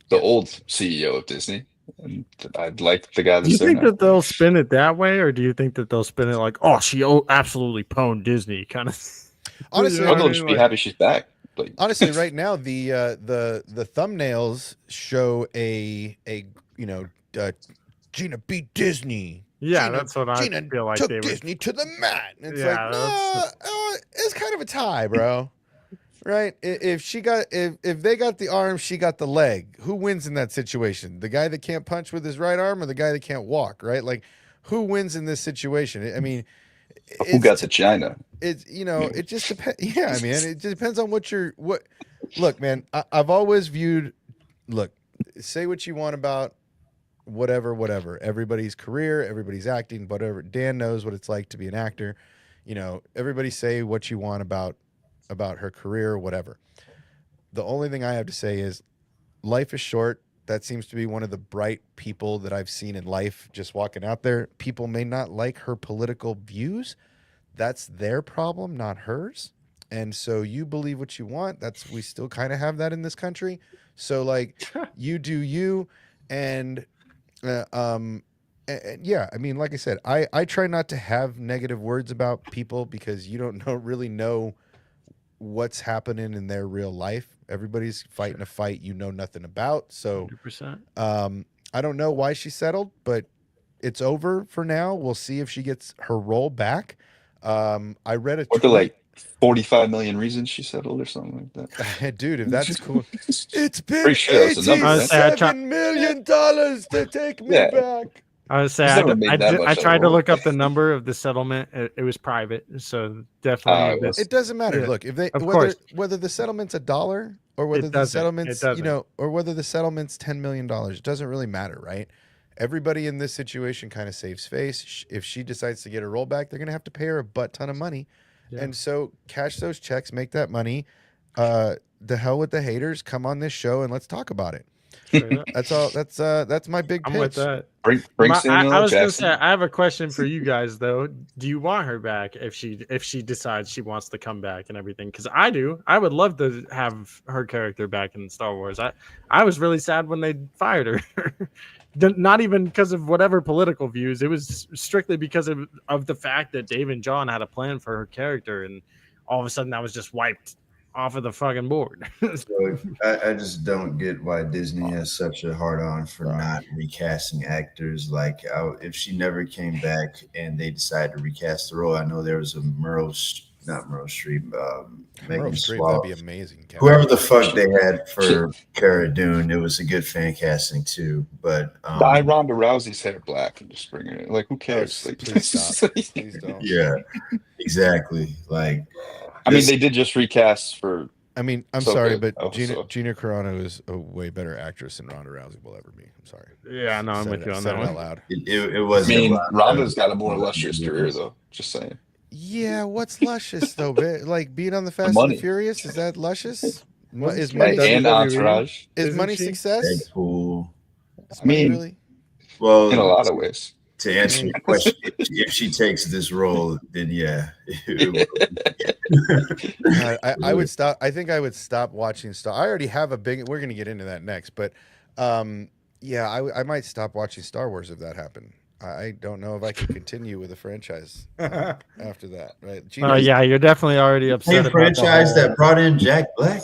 Speaker 4: the old CEO of Disney, and I'd like the guy that's there.
Speaker 2: Do you think that they'll spin it that way, or do you think that they'll spin it like, oh, she absolutely pwned Disney kind of?
Speaker 1: Honestly,
Speaker 4: they'll just be happy she's back. Like,
Speaker 1: honestly, right now the thumbnails show a Gina beat Disney.
Speaker 2: Yeah, that's what I feel like.
Speaker 1: Took Disney to the mat. And it's it's kind of a tie, bro. Right? If they got the arm, she got the leg. Who wins in that situation? The guy that can't punch with his right arm, or the guy that can't walk? Right? Like, who wins in this situation? I mean,
Speaker 4: who got to China?
Speaker 1: It's it just depends. Yeah, I mean, it just depends on what. Look, man, I've always viewed. Look, say what you want about whatever. Everybody's career, everybody's acting, whatever. Dan knows what it's like to be an actor. Everybody say what you want about her career or whatever. The only thing I have to say is, life is short. That seems to be one of the bright people that I've seen in life, just walking out there. People may not like her political views. That's their problem, not hers. And so you believe what you want. We still kind of have that in this country. So like, you do you. And yeah, I mean, like I said, I try not to have negative words about people, because you don't really know what's happening in their real life. Everybody's fighting a fight you know nothing about. So
Speaker 2: 100%.
Speaker 1: I don't know why she settled, but it's over for now. We'll see if she gets her role back. I read a tweet.
Speaker 4: Like 45 million reasons she settled or something like that.
Speaker 1: Dude, if that's cool. It's been $87 million to take me back.
Speaker 2: I would say I tried to look up the number of the settlement. It was private, so definitely
Speaker 1: it doesn't matter. Look, if they whether the settlement's $1 or whether the settlement's,
Speaker 2: you know,
Speaker 1: or whether the settlement's $10 million. It doesn't really matter, right? Everybody in this situation kind of saves face. If she decides to get a rollback, they're going to have to pay her a butt ton of money. Yeah. And so cash those checks, make that money. The hell with the haters. Come on this show and let's talk about it. That's all. That's my big pitch.
Speaker 2: I'm with that.
Speaker 4: I
Speaker 2: was gonna say, I have a question for you guys though. Do you want her back if she decides she wants to come back and everything? Because I do. I would love to have her character back in Star Wars. I was really sad when they fired her. Not even because of whatever political views. It was strictly because of the fact that Dave and John had a plan for her character, and all of a sudden that was just wiped off of the fucking board.
Speaker 3: So I just don't get why Disney has such a hard on for not recasting actors. Like, if she never came back and they decided to recast the role, I know there was a Meryl Streep, Megan
Speaker 1: That'd be amazing.
Speaker 3: Whoever the fuck they had for Cara Dune, it was a good fan casting too. But
Speaker 4: dye Ronda Rousey's hair black and just bring her in. Like, who cares? Like,
Speaker 1: please stop. Please don't.
Speaker 3: Yeah, exactly. Like,
Speaker 4: I mean, they did just recast for.
Speaker 1: I mean, I'm sorry, but Gina Corano is a way better actress than Ronda Rousey will ever be. I'm sorry.
Speaker 2: Yeah, no, I'm with you on that one.
Speaker 1: Out loud.
Speaker 3: It was.
Speaker 4: I mean, Ronda's got a more illustrious career, though. Just saying.
Speaker 1: Yeah, what's luscious though? Like being on the Fast and the Furious, is that luscious? Is money
Speaker 4: and Entourage?
Speaker 1: Is money success?
Speaker 3: Deadpool.
Speaker 4: I mean,
Speaker 1: really?
Speaker 3: Well,
Speaker 4: in a lot of ways.
Speaker 3: To answer your question, if she takes this role, then yeah.
Speaker 1: I would stop. I think I would stop watching Star. I already have a big. We're going to get into that next, but yeah, I might stop watching Star Wars if that happened. I don't know if I can continue with a franchise after that. Right?
Speaker 2: Yeah, you're definitely already upset.
Speaker 3: Same franchise that brought in Jack Black.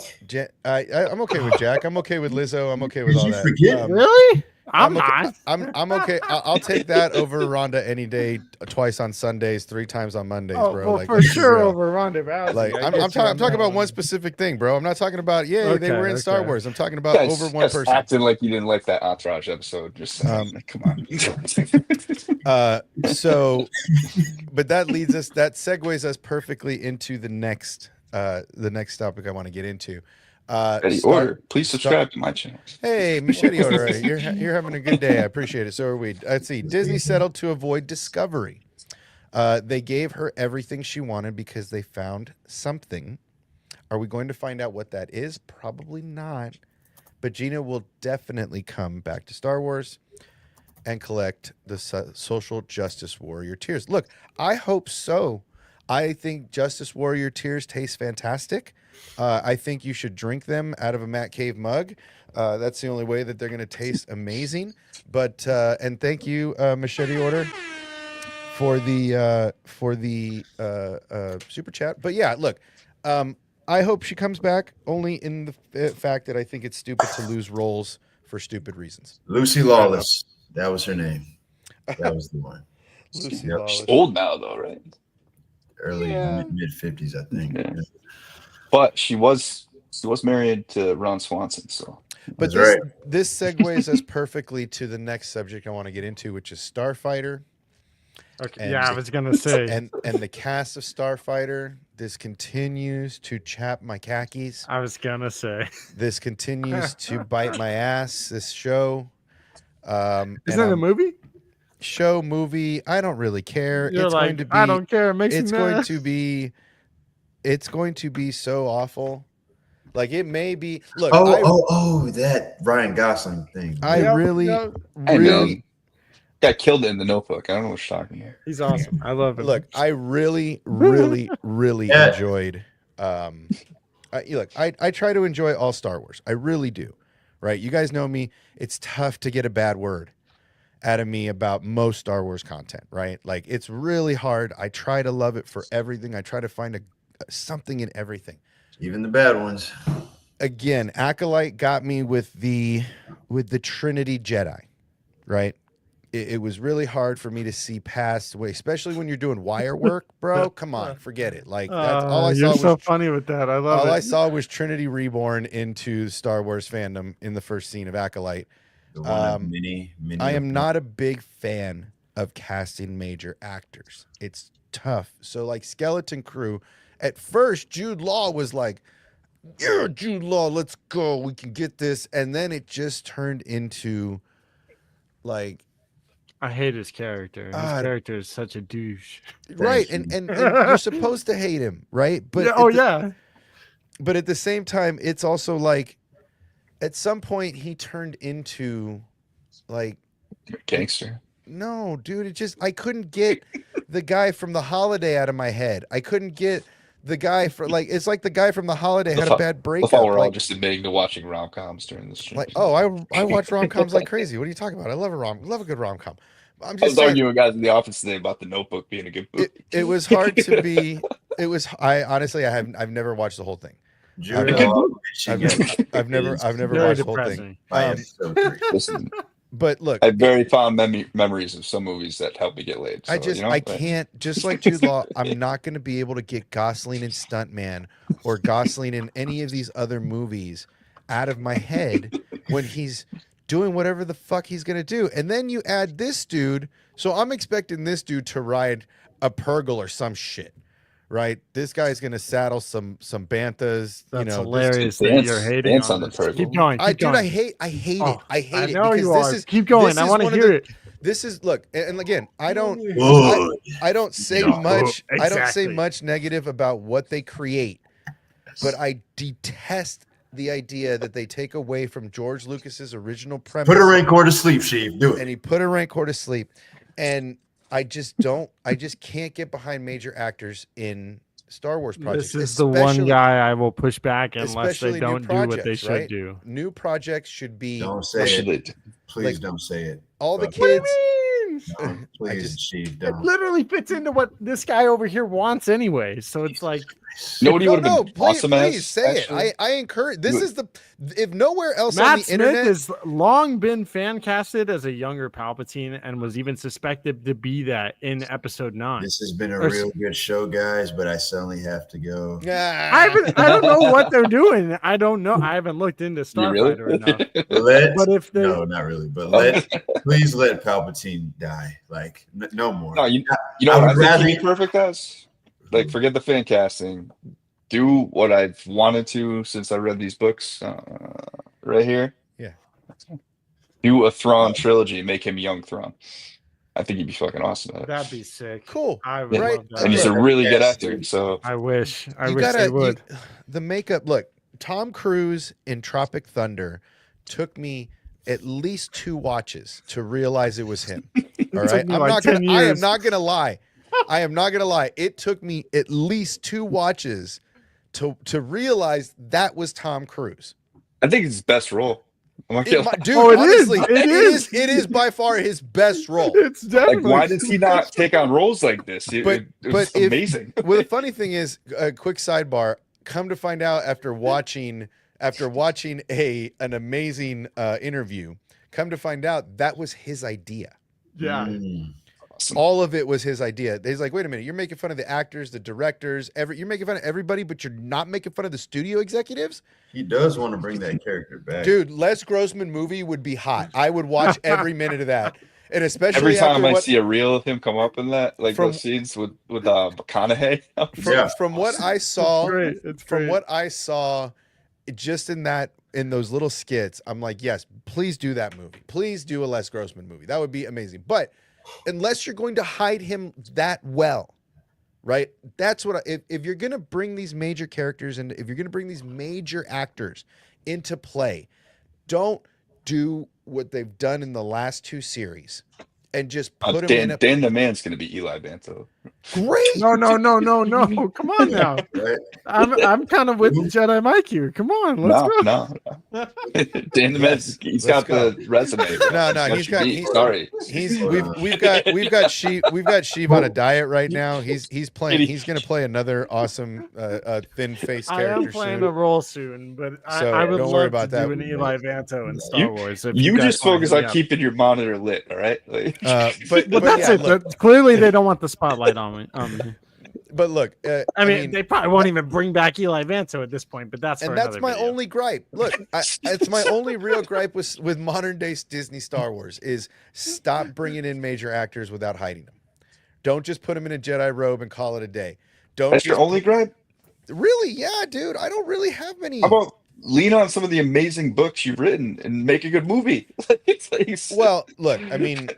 Speaker 1: I'm okay with Jack. I'm okay with Lizzo. I'm okay with all that.
Speaker 3: Forget?
Speaker 2: Really? I'm
Speaker 1: not. I'm okay. I'll take that over Rhonda any day. Twice on Sundays, 3 times on Mondays, bro.
Speaker 2: Well, like, for sure over Ronda Rousey.
Speaker 1: Like I'm talking about one specific thing, bro. I'm not talking about they were in Star Wars. I'm talking about over one person.
Speaker 4: Acting like you didn't like that Entourage episode. Just come on.
Speaker 1: So, but that segues us perfectly into the next topic I want to get into.
Speaker 4: Order. Please subscribe to my channel.
Speaker 1: Hey, Machete Order. You're having a good day. I appreciate it. So are we. Let's see. Disney settled to avoid discovery. They gave her everything she wanted because they found something. Are we going to find out what that is? Probably not. But Gina will definitely come back to Star Wars and collect the social justice warrior tears. Look, I hope so. I think Justice Warrior tears taste fantastic. I think you should drink them out of a Matt Cave mug. That's the only way that they're going to taste amazing. But and thank you, Machete Order, for the super chat. But yeah, look, I hope she comes back. Only in the fact that I think it's stupid to lose roles for stupid reasons.
Speaker 3: Lucy Lawless, that was her name. That was the one.
Speaker 1: Lucy Lawless.
Speaker 4: She's old now, though, right?
Speaker 3: Early mid 50s, I think.
Speaker 4: Yeah. But she was married to Ron Swanson, so.
Speaker 1: But this segues us perfectly to the next subject I want to get into, which is StarFighter.
Speaker 2: Okay. I was gonna say,
Speaker 1: and the cast of StarFighter. This continues to chap my khakis.
Speaker 2: I was gonna say,
Speaker 1: this continues to bite my ass. This show,
Speaker 2: isn't that a movie?
Speaker 1: Movie. I don't really care.
Speaker 2: You're going to be. I don't care. It makes
Speaker 1: it's going to be. It's going to be so awful. Like it may be. Look.
Speaker 3: That Ryan Gosling thing.
Speaker 1: I really
Speaker 4: got killed in The Notebook. I don't know what you're talking about.
Speaker 2: He's awesome. I love him.
Speaker 1: Look, I really enjoyed. I try to enjoy all Star Wars. I really do. Right? You guys know me. It's tough to get a bad word out of me about most Star Wars content. Right? Like it's really hard. I try to love it for everything. I try to find something in everything.
Speaker 3: Even the bad ones.
Speaker 1: Again, Acolyte got me with the Trinity Jedi. Right? It was really hard for me to see past way, especially when you're doing wire work, bro. Come on, forget it. Like that's all I saw.
Speaker 2: You're so funny with that. I love it.
Speaker 1: All I saw was Trinity reborn into Star Wars fandom in the first scene of Acolyte.
Speaker 3: Mini
Speaker 1: I am not a big fan of casting major actors. It's tough. So like Skeleton Crew, at first Jude Law was like yeah, Jude Law, let's go. We can get this. And then it just turned into like,
Speaker 2: I hate his character. His character is such a douche.
Speaker 1: Right. And you're supposed to hate him, right? But
Speaker 2: yeah.
Speaker 1: But at the same time, it's also like at some point he turned into like
Speaker 4: gangster.
Speaker 1: No, dude, I couldn't get the guy from The Holiday out of my head. I couldn't get the guy for like it's like the guy from The Holiday had a bad breakup.
Speaker 4: I thought we're all just admitting to watching rom-coms during this stream.
Speaker 1: Like, oh, I watch rom-coms like crazy. What are you talking about? I love a good rom-com.
Speaker 4: I was arguing with guys in the office today about The Notebook being a good movie.
Speaker 1: It was hard to be. I've never watched the whole thing. I've never watched the whole thing.
Speaker 4: Listen,
Speaker 1: but look,
Speaker 4: I have very fond memories of some movies that helped me get laid. So,
Speaker 1: I can't, just like Jude Law, I'm not going to be able to get Gosling in Stuntman or Gosling in any of these other movies out of my head when he's doing whatever the fuck he's going to do. And then you add this dude. So I'm expecting this dude to ride a Purgle or some shit. Right, this guy's gonna saddle some banthas.
Speaker 2: That's hilarious that you're hating on this. Keep going.
Speaker 1: I hate it. I hate it.
Speaker 2: Know you are. Keep going. I want to hear it.
Speaker 1: This is look, and again, I don't say much. Exactly. I don't say much negative about what they create, but I detest the idea that they take away from George Lucas's original premise.
Speaker 3: Put a Rancor to sleep, Sheev. Do it.
Speaker 1: And he put a Rancor to sleep, and I just can't get behind major actors in Star Wars projects.
Speaker 2: This is the one guy I will push back unless they don't do what they should
Speaker 1: right?
Speaker 2: do.
Speaker 1: New projects should be.
Speaker 3: Don't say it. Please don't say it.
Speaker 1: All the kids.
Speaker 3: No, please, Sheev, don't.
Speaker 2: It literally fits into what this guy over here wants anyway. So it's like.
Speaker 4: Nobody would have been awesome
Speaker 1: please say it. I encourage. This is the if nowhere else
Speaker 2: Matt
Speaker 1: on the
Speaker 2: Smith
Speaker 1: internet
Speaker 2: has long been fan casted as a younger Palpatine and was even suspected to be that in Episode 9.
Speaker 3: This has been a real good show, guys, but I suddenly have to go.
Speaker 2: I don't know what they're doing. I don't know. I haven't looked into StarFighter enough.
Speaker 3: But if no, not really. But please let Palpatine die. Like no more.
Speaker 4: No, you know what I think he'd be perfect as. Like, forget the fan casting. Do what I've wanted to since I read these books right here.
Speaker 1: Yeah.
Speaker 4: Do a Thrawn trilogy. Make him young Thrawn. I think he'd be fucking awesome at it.
Speaker 2: That'd be sick.
Speaker 1: Cool.
Speaker 2: I would love that.
Speaker 4: And he's a really good actor. So
Speaker 2: I wish they would.
Speaker 1: The makeup. Look, Tom Cruise in Tropic Thunder took me at least 2 watches to realize it was him. All right. I am not gonna lie. It took me at least 2 watches to realize that was Tom Cruise.
Speaker 4: I think it's his best role.
Speaker 1: Dude, honestly, it is by far his best role.
Speaker 2: It's definitely.
Speaker 4: Like, why does he not take on roles like this? It was amazing.
Speaker 1: Well, the funny thing is, a quick sidebar. Come to find out, after watching an amazing interview, come to find out that was his idea.
Speaker 2: Yeah.
Speaker 3: Awesome.
Speaker 1: All of it was his idea. He's like, wait a minute, you're making fun of the actors, the directors, you're making fun of everybody, but you're not making fun of the studio executives?
Speaker 3: He does want to bring that character back.
Speaker 1: Dude, Les Grossman movie would be hot. I would watch every minute of that. And especially
Speaker 4: every time I see a reel of him come up in that, like those scenes with McConaughey.
Speaker 1: From what I saw,
Speaker 2: it's great.
Speaker 1: What I saw just in those little skits, I'm like, yes, please do that movie. Please do a Les Grossman movie. That would be amazing. But unless you're going to hide him that well, right? That's what if you're going to bring these major characters and if you're going to bring these major actors into play, don't do what they've done in the last 2 series and just put him in
Speaker 4: Dan the Man's going to be Eli Vanto.
Speaker 1: Great.
Speaker 2: No. Come on now.
Speaker 3: Right?
Speaker 2: I'm kind of with Jedi Mike here. Come on, let's go.
Speaker 4: No. Dan the Man's he's got the resume.
Speaker 1: We've got Sheev on a diet right now. He's going to play another awesome thin-faced character.
Speaker 2: I am playing a role soon, but
Speaker 1: so
Speaker 2: I would
Speaker 1: don't
Speaker 2: love
Speaker 1: worry about
Speaker 2: to
Speaker 1: that.
Speaker 2: do an Eli Vanto in Star Wars.
Speaker 4: You just focus on keeping your monitor lit, all right?
Speaker 2: But that's it. Look, clearly, they don't want the spotlight on me.
Speaker 1: But look,
Speaker 2: I mean, they probably won't even bring back Eli Vanto at this point. But that's
Speaker 1: my only gripe. Look, it's my only real gripe with modern day Disney Star Wars is stop bringing in major actors without hiding them. Don't just put them in a Jedi robe and call it a day.
Speaker 4: That's your only gripe.
Speaker 1: Really? Yeah, dude. I don't really have many.
Speaker 4: How about lean on some of the amazing books you've written and make a good movie? It's like,
Speaker 1: Well, look, I mean,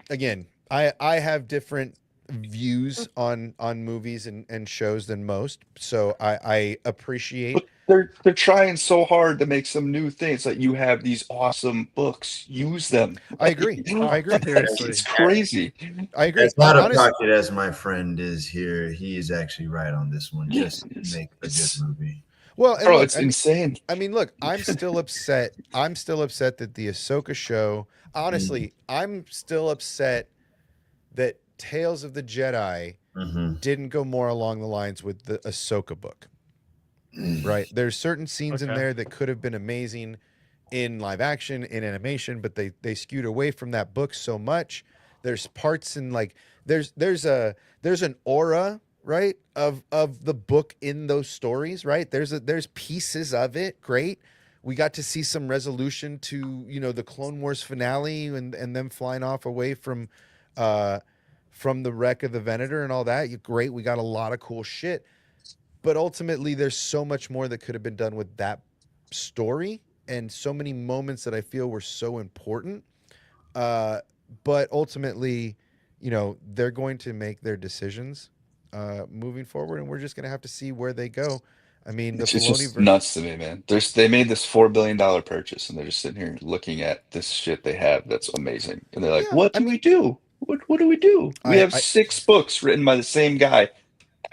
Speaker 1: again, I have different views on movies and shows than most, so I appreciate.
Speaker 4: but they're trying so hard to make some new things. Like you have these awesome books, use them.
Speaker 1: I agree. I agree.
Speaker 4: It's crazy.
Speaker 1: I agree.
Speaker 3: As out of
Speaker 1: Honestly,
Speaker 3: pocket as my friend is here, he is actually right on this one. Just make a good movie.
Speaker 1: well, and
Speaker 4: Bro,
Speaker 1: look,
Speaker 4: it's insane.
Speaker 1: I mean, look, I'm still upset. I'm still upset that the Ahsoka show. Honestly, I'm still upset that Tales of the Jedi didn't go more along the lines with the Ahsoka book. Right? There's certain scenes in there that could have been amazing in live action, in animation, but they skewed away from that book so much. There's parts in like there's an aura, right, of the book in those stories, right? There's pieces of it. Great. We got to see some resolution to, the Clone Wars finale and them flying off away from the wreck of the Venator and all that. Great. We got a lot of cool shit. But ultimately, there's so much more that could have been done with that story and so many moments that I feel were so important. But ultimately, they're going to make their decisions moving forward, and we're just going to have to see where they go. I mean, the
Speaker 4: It's
Speaker 1: Filoni
Speaker 4: just nuts to me, man. They made this $4 billion purchase, and they're just sitting here looking at this shit they have that's amazing. And they're like,
Speaker 1: Yeah,
Speaker 4: what do we do? What do we do? We have 6 books written by the same guy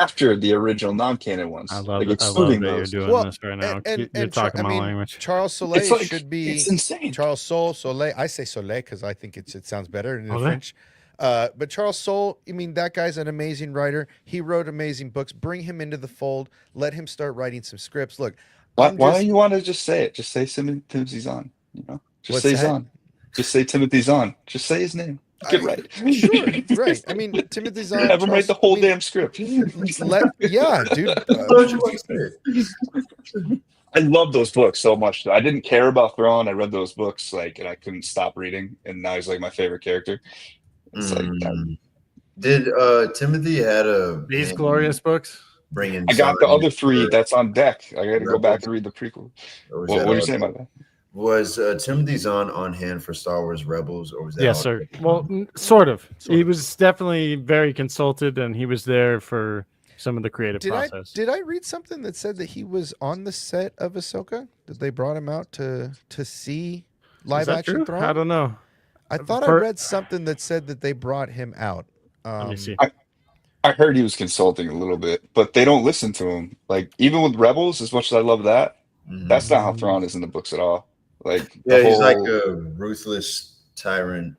Speaker 4: after the original non-canon ones.
Speaker 2: I love
Speaker 4: like
Speaker 2: it. I love
Speaker 4: excluding
Speaker 2: that you're
Speaker 4: those.
Speaker 2: doing this right now. You're talking my language.
Speaker 1: Charles Soule
Speaker 4: It's like,
Speaker 1: should be
Speaker 4: it's insane.
Speaker 1: Charles Soule. I say Soule because I think it sounds better in the
Speaker 2: Okay.
Speaker 1: French. But Charles Soule, I mean, that guy's an amazing writer. He wrote amazing books. Bring him into the fold. Let him start writing some scripts. Look,
Speaker 4: Why don't you want to just say it? Just say Timothy Zahn. Just
Speaker 1: What's
Speaker 4: say
Speaker 1: that?
Speaker 4: Zahn. Just say Timothy Zahn. Just say his name. Get right.
Speaker 1: Sure, right. I mean, Timothy Zahn.
Speaker 4: Have him write the whole damn script.
Speaker 1: Yeah, dude.
Speaker 4: I love those books so much. I didn't care about Thrawn. I read those books and I couldn't stop reading. And now he's like my favorite character. It's like
Speaker 3: Did Timothy had
Speaker 2: these glorious books?
Speaker 3: Bringing.
Speaker 4: I got the other 3 that's on deck. I got to go back and read the prequel. What are you saying about that?
Speaker 3: Was Timothy Zahn on hand for Star Wars Rebels, or was that?
Speaker 2: Yes, sir. Well, sort of. He was definitely very consulted, and he was there for some of the creative process.
Speaker 1: Did I read something that said that he was on the set of Ahsoka? Did they brought him out to see live action Thrawn?
Speaker 2: I don't know.
Speaker 1: I thought I read something that said that they brought him out.
Speaker 2: Let me see.
Speaker 4: I heard he was consulting a little bit, but they don't listen to him. Like even with Rebels, as much as I love that, that's not how Thrawn is in the books at all. Like
Speaker 3: he's like a ruthless tyrant.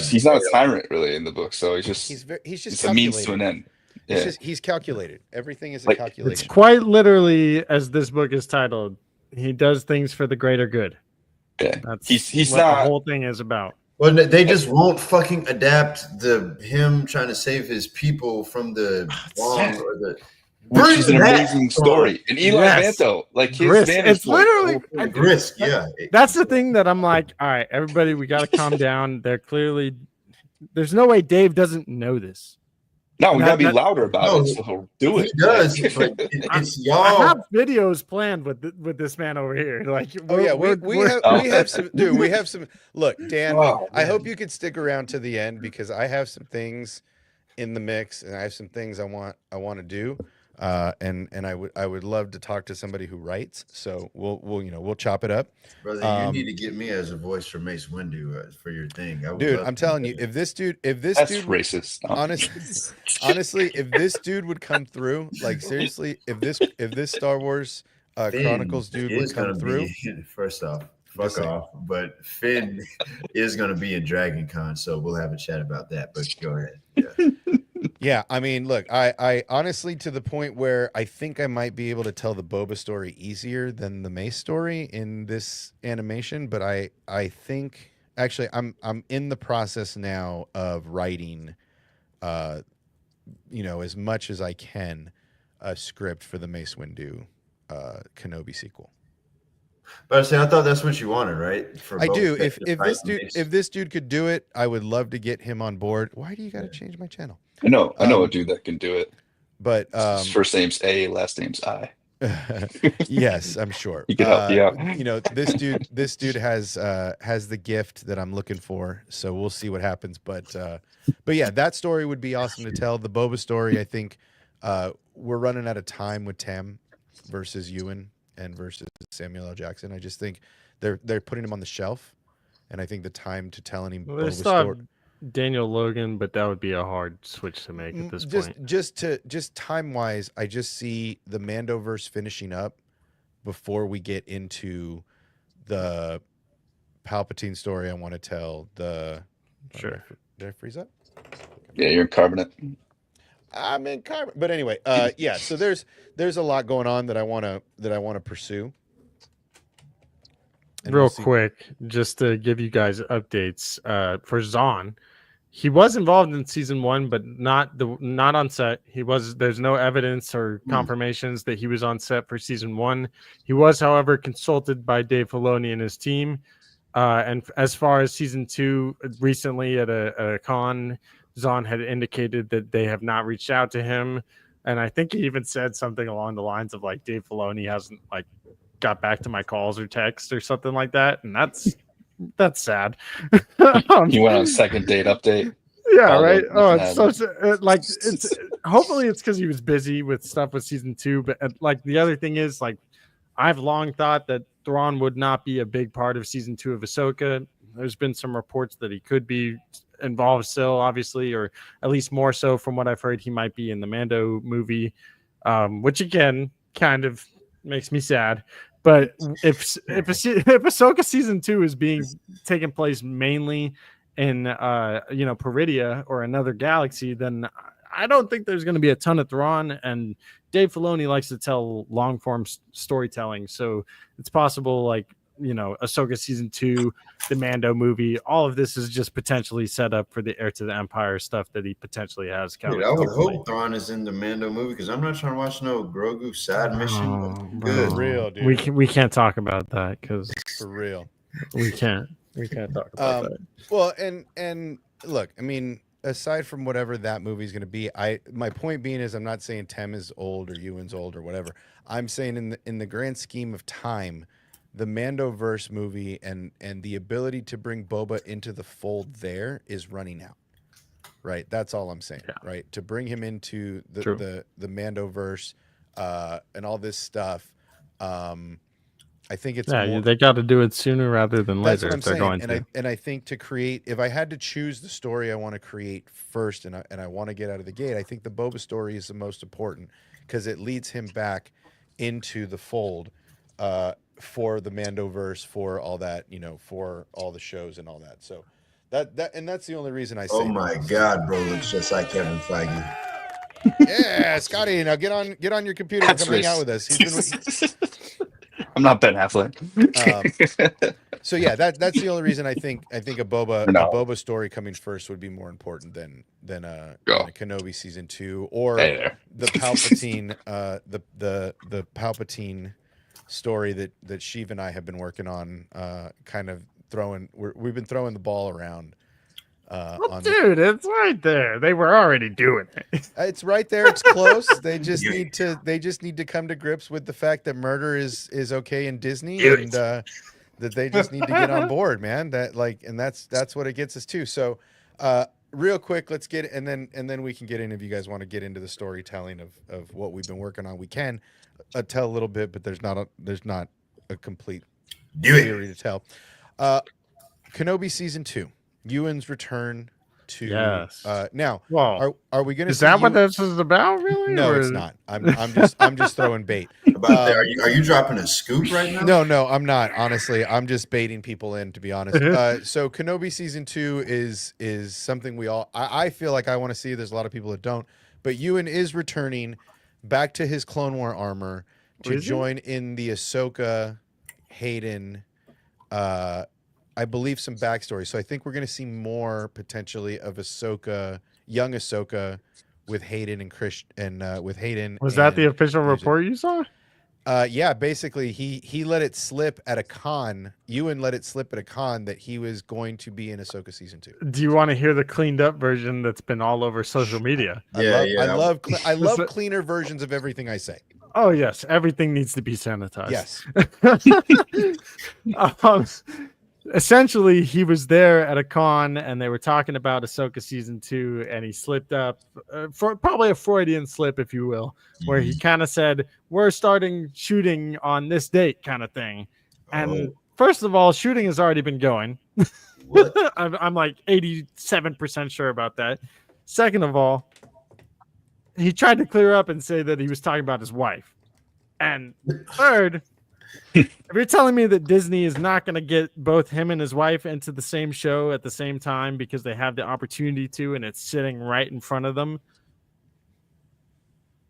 Speaker 4: He's not a tyrant really in the book, so he's just
Speaker 1: it's
Speaker 4: a means to an end. Yeah.
Speaker 1: He's calculated. Everything is a calculation.
Speaker 2: It's quite literally, as this book is titled, he does things for the greater good.
Speaker 4: Yeah,
Speaker 2: that's
Speaker 4: he's
Speaker 2: what
Speaker 4: not.
Speaker 2: The whole thing is about.
Speaker 3: Well, they just won't fucking adapt him trying to save his people from the wrong or the.
Speaker 4: Which is an amazing story. And Eli Vanto, like his
Speaker 2: it's literally
Speaker 3: Grisk, yeah.
Speaker 2: That's the thing that I'm like, all right, everybody, we got to calm down. There's no way Dave doesn't know this.
Speaker 4: No, we gotta be louder about it. So do it.
Speaker 3: He does. But it's y'all.
Speaker 2: I have videos planned with this man over here. Like,
Speaker 1: we have some. Dude, we have some. Look, Dan, I hope you could stick around to the end because I have some things in the mix, and I have some things I want to do. And I would love to talk to somebody who writes. So we'll chop it up.
Speaker 3: Brother, you need to get me as a voice for Mace Windu for your thing.
Speaker 1: Dude, I'm telling you, if this dude,
Speaker 4: that's racist.
Speaker 1: Honestly, if this dude would come through, like seriously, if this Star Wars Chronicles dude would come through,
Speaker 3: first off, fuck off. But Finn is gonna be in Dragon Con, so we'll have a chat about that. But go ahead. Yeah.
Speaker 1: Yeah, I mean, look, I honestly to the point where I think I might be able to tell the Boba story easier than the Mace story in this animation, but I think actually I'm in the process now of writing as much as I can a script for the Mace Windu Kenobi sequel.
Speaker 3: But I thought that's what you wanted, right?
Speaker 1: I do. If this dude could do it, I would love to get him on board. Why do you got to change my channel?
Speaker 4: I know a dude that can do it.
Speaker 1: But
Speaker 4: His first name's A, last name's I.
Speaker 1: yes, I'm sure.
Speaker 4: He could help you out.
Speaker 1: This dude has the gift that I'm looking for. So we'll see what happens. But yeah, that story would be awesome to tell. The Boba story, I think we're running out of time with Tam versus Ewan and versus Samuel L. Jackson. I just think they're putting him on the shelf, and I think the time to tell any Boba story.
Speaker 2: Daniel Logan, but that would be a hard switch to make at this point.
Speaker 1: Just time wise, I just see the Mandoverse finishing up before we get into the Palpatine story. I want to tell
Speaker 2: Sure.
Speaker 1: Did I freeze up?
Speaker 4: Yeah, you're in carbonate.
Speaker 1: I'm in carbon, but anyway, yeah. So there's a lot going on that I want to pursue. And
Speaker 2: Real quick, just to give you guys updates, for Zahn, he was involved in season 1, but not on set. There's no evidence or confirmations that he was on set for season 1. He was, however, consulted by Dave Filoni and his team. And as far as season 2, recently at a con, Zahn had indicated that they have not reached out to him. And I think he even said something along the lines of like, Dave Filoni hasn't got back to my calls or texts or something like that. And that's sad.
Speaker 4: You went on second date update.
Speaker 2: Yeah, right. Oh, it's it's hopefully it's because he was busy with stuff with season 2. But the other thing is, I've long thought that Thrawn would not be a big part of season 2 of Ahsoka. There's been some reports that he could be involved still, obviously, or at least more so from what I've heard. He might be in the Mando movie, which again kind of makes me sad. But if Ahsoka season 2 is being taken place mainly in Peridia or another galaxy, then I don't think there's going to be a ton of Thrawn. And Dave Filoni likes to tell long form storytelling, so it's possible Ahsoka season 2, the Mando movie, all of this is just potentially set up for the Heir to the Empire stuff that he potentially has coming.
Speaker 3: Dude, I would hope Thrawn is in the Mando movie because I'm not trying to watch no Grogu side mission. Good,
Speaker 1: for real, dude.
Speaker 2: We can't talk about that because
Speaker 1: for real,
Speaker 2: we can't talk about that.
Speaker 1: Well, and look, I mean, aside from whatever that movie is going to be, my point being is I'm not saying Tem is old or Ewan's old or whatever. I'm saying in the grand scheme of time, the Mandoverse movie and the ability to bring Boba into the fold there is running out. Right? That's all I'm saying. Yeah. Right? To bring him into the Mandoverse and all this stuff, I think it's
Speaker 2: they got to do it sooner rather than later.
Speaker 1: That's what I'm saying. And I think to create, if I had to choose the story I want to create first, and I want to get out of the gate, I think the Boba story is the most important because it leads him back into the fold for the Mandoverse, for all that, for all the shows and all that. So that's the only reason I say.
Speaker 3: Oh my God, bro, looks just like Kevin Feige.
Speaker 1: Yeah, Scotty, now get on your computer and come hang out with us.
Speaker 2: I'm not Ben Affleck.
Speaker 1: So yeah, that's the only reason I think a Boba story coming first would be more important than a Kenobi season 2 or the Palpatine the Palpatine story that Sheev and I have been working on, we've been throwing the ball around.
Speaker 2: It's right there. They were already doing it.
Speaker 1: It's right there. It's close. They just need to come to grips with the fact that murder is okay in Disney, and that they just need to get on board, man. And that's what it gets us to. So, real quick, let's get and then we can get in if you guys want to get into the storytelling of what we've been working on. We can tell a little bit, but there's not a complete theory to tell. Kenobi season 2. Ewan's return to now.
Speaker 2: Well,
Speaker 1: are we going to?
Speaker 2: Is that what this is about? Really?
Speaker 1: No, it's not. I'm just throwing bait.
Speaker 3: Are you dropping a scoop right now?
Speaker 1: No, I'm not. Honestly, I'm just baiting people in. To be honest, so Kenobi season 2 is something we all. I feel like I want to see. There's a lot of people that don't, but Ewan is returning back to his Clone War armor to join in the Ahsoka, Hayden. I believe some backstory. So I think we're going to see more potentially of Ahsoka, young Ahsoka, with Hayden and Chris and with Hayden.
Speaker 2: Was that the official report you saw?
Speaker 1: Yeah, basically he let it slip at a con. Ewan let it slip at a con that he was going to be in Ahsoka season 2.
Speaker 2: Do you want to hear the cleaned up version that's been all over social media?
Speaker 1: I love cleaner versions of everything I say.
Speaker 2: Oh yes, everything needs to be sanitized.
Speaker 1: Yes.
Speaker 2: Essentially, he was there at a con, and they were talking about Ahsoka season 2, and he slipped up for probably a Freudian slip, if you will, where he kind of said, "We're starting shooting on this date," kind of thing. And first of all, shooting has already been going. I'm like 87% sure about that. Second of all, he tried to clear up and say that he was talking about his wife. And third, if you're telling me that Disney is not going to get both him and his wife into the same show at the same time because they have the opportunity to, and it's sitting right in front of them,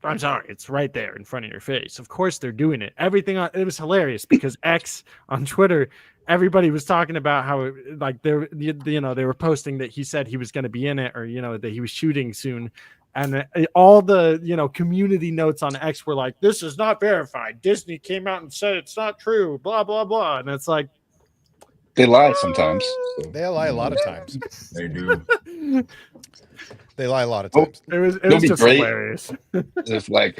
Speaker 2: I'm sorry, it's right there in front of your face. Of course they're doing it. It was hilarious because X on Twitter, everybody was talking about how like they were posting that he said he was going to be in it, or that he was shooting soon. And all the community notes on X were like, "This is not verified. Disney came out and said it's not true, blah blah blah." And it's like,
Speaker 4: they lie sometimes.
Speaker 1: They lie a lot of times.
Speaker 3: They do.
Speaker 1: They lie a lot of times.
Speaker 2: It was just hilarious.
Speaker 4: If like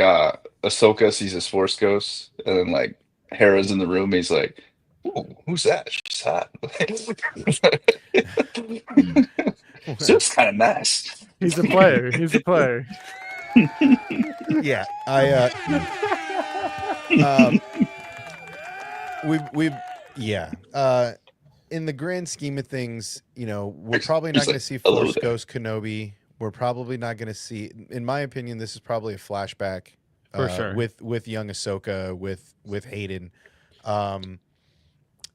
Speaker 4: Ahsoka sees a Force Ghost, and then like Hera's in the room, he's like, "Ooh, who's that? She's hot." Seems kind of nice.
Speaker 2: He's a player.
Speaker 1: Yeah, in the grand scheme of things, we're probably not going to see Force Ghost Kenobi. We're probably not going to see, in my opinion, this is probably a flashback
Speaker 2: for sure
Speaker 1: with young Ahsoka, with Hayden.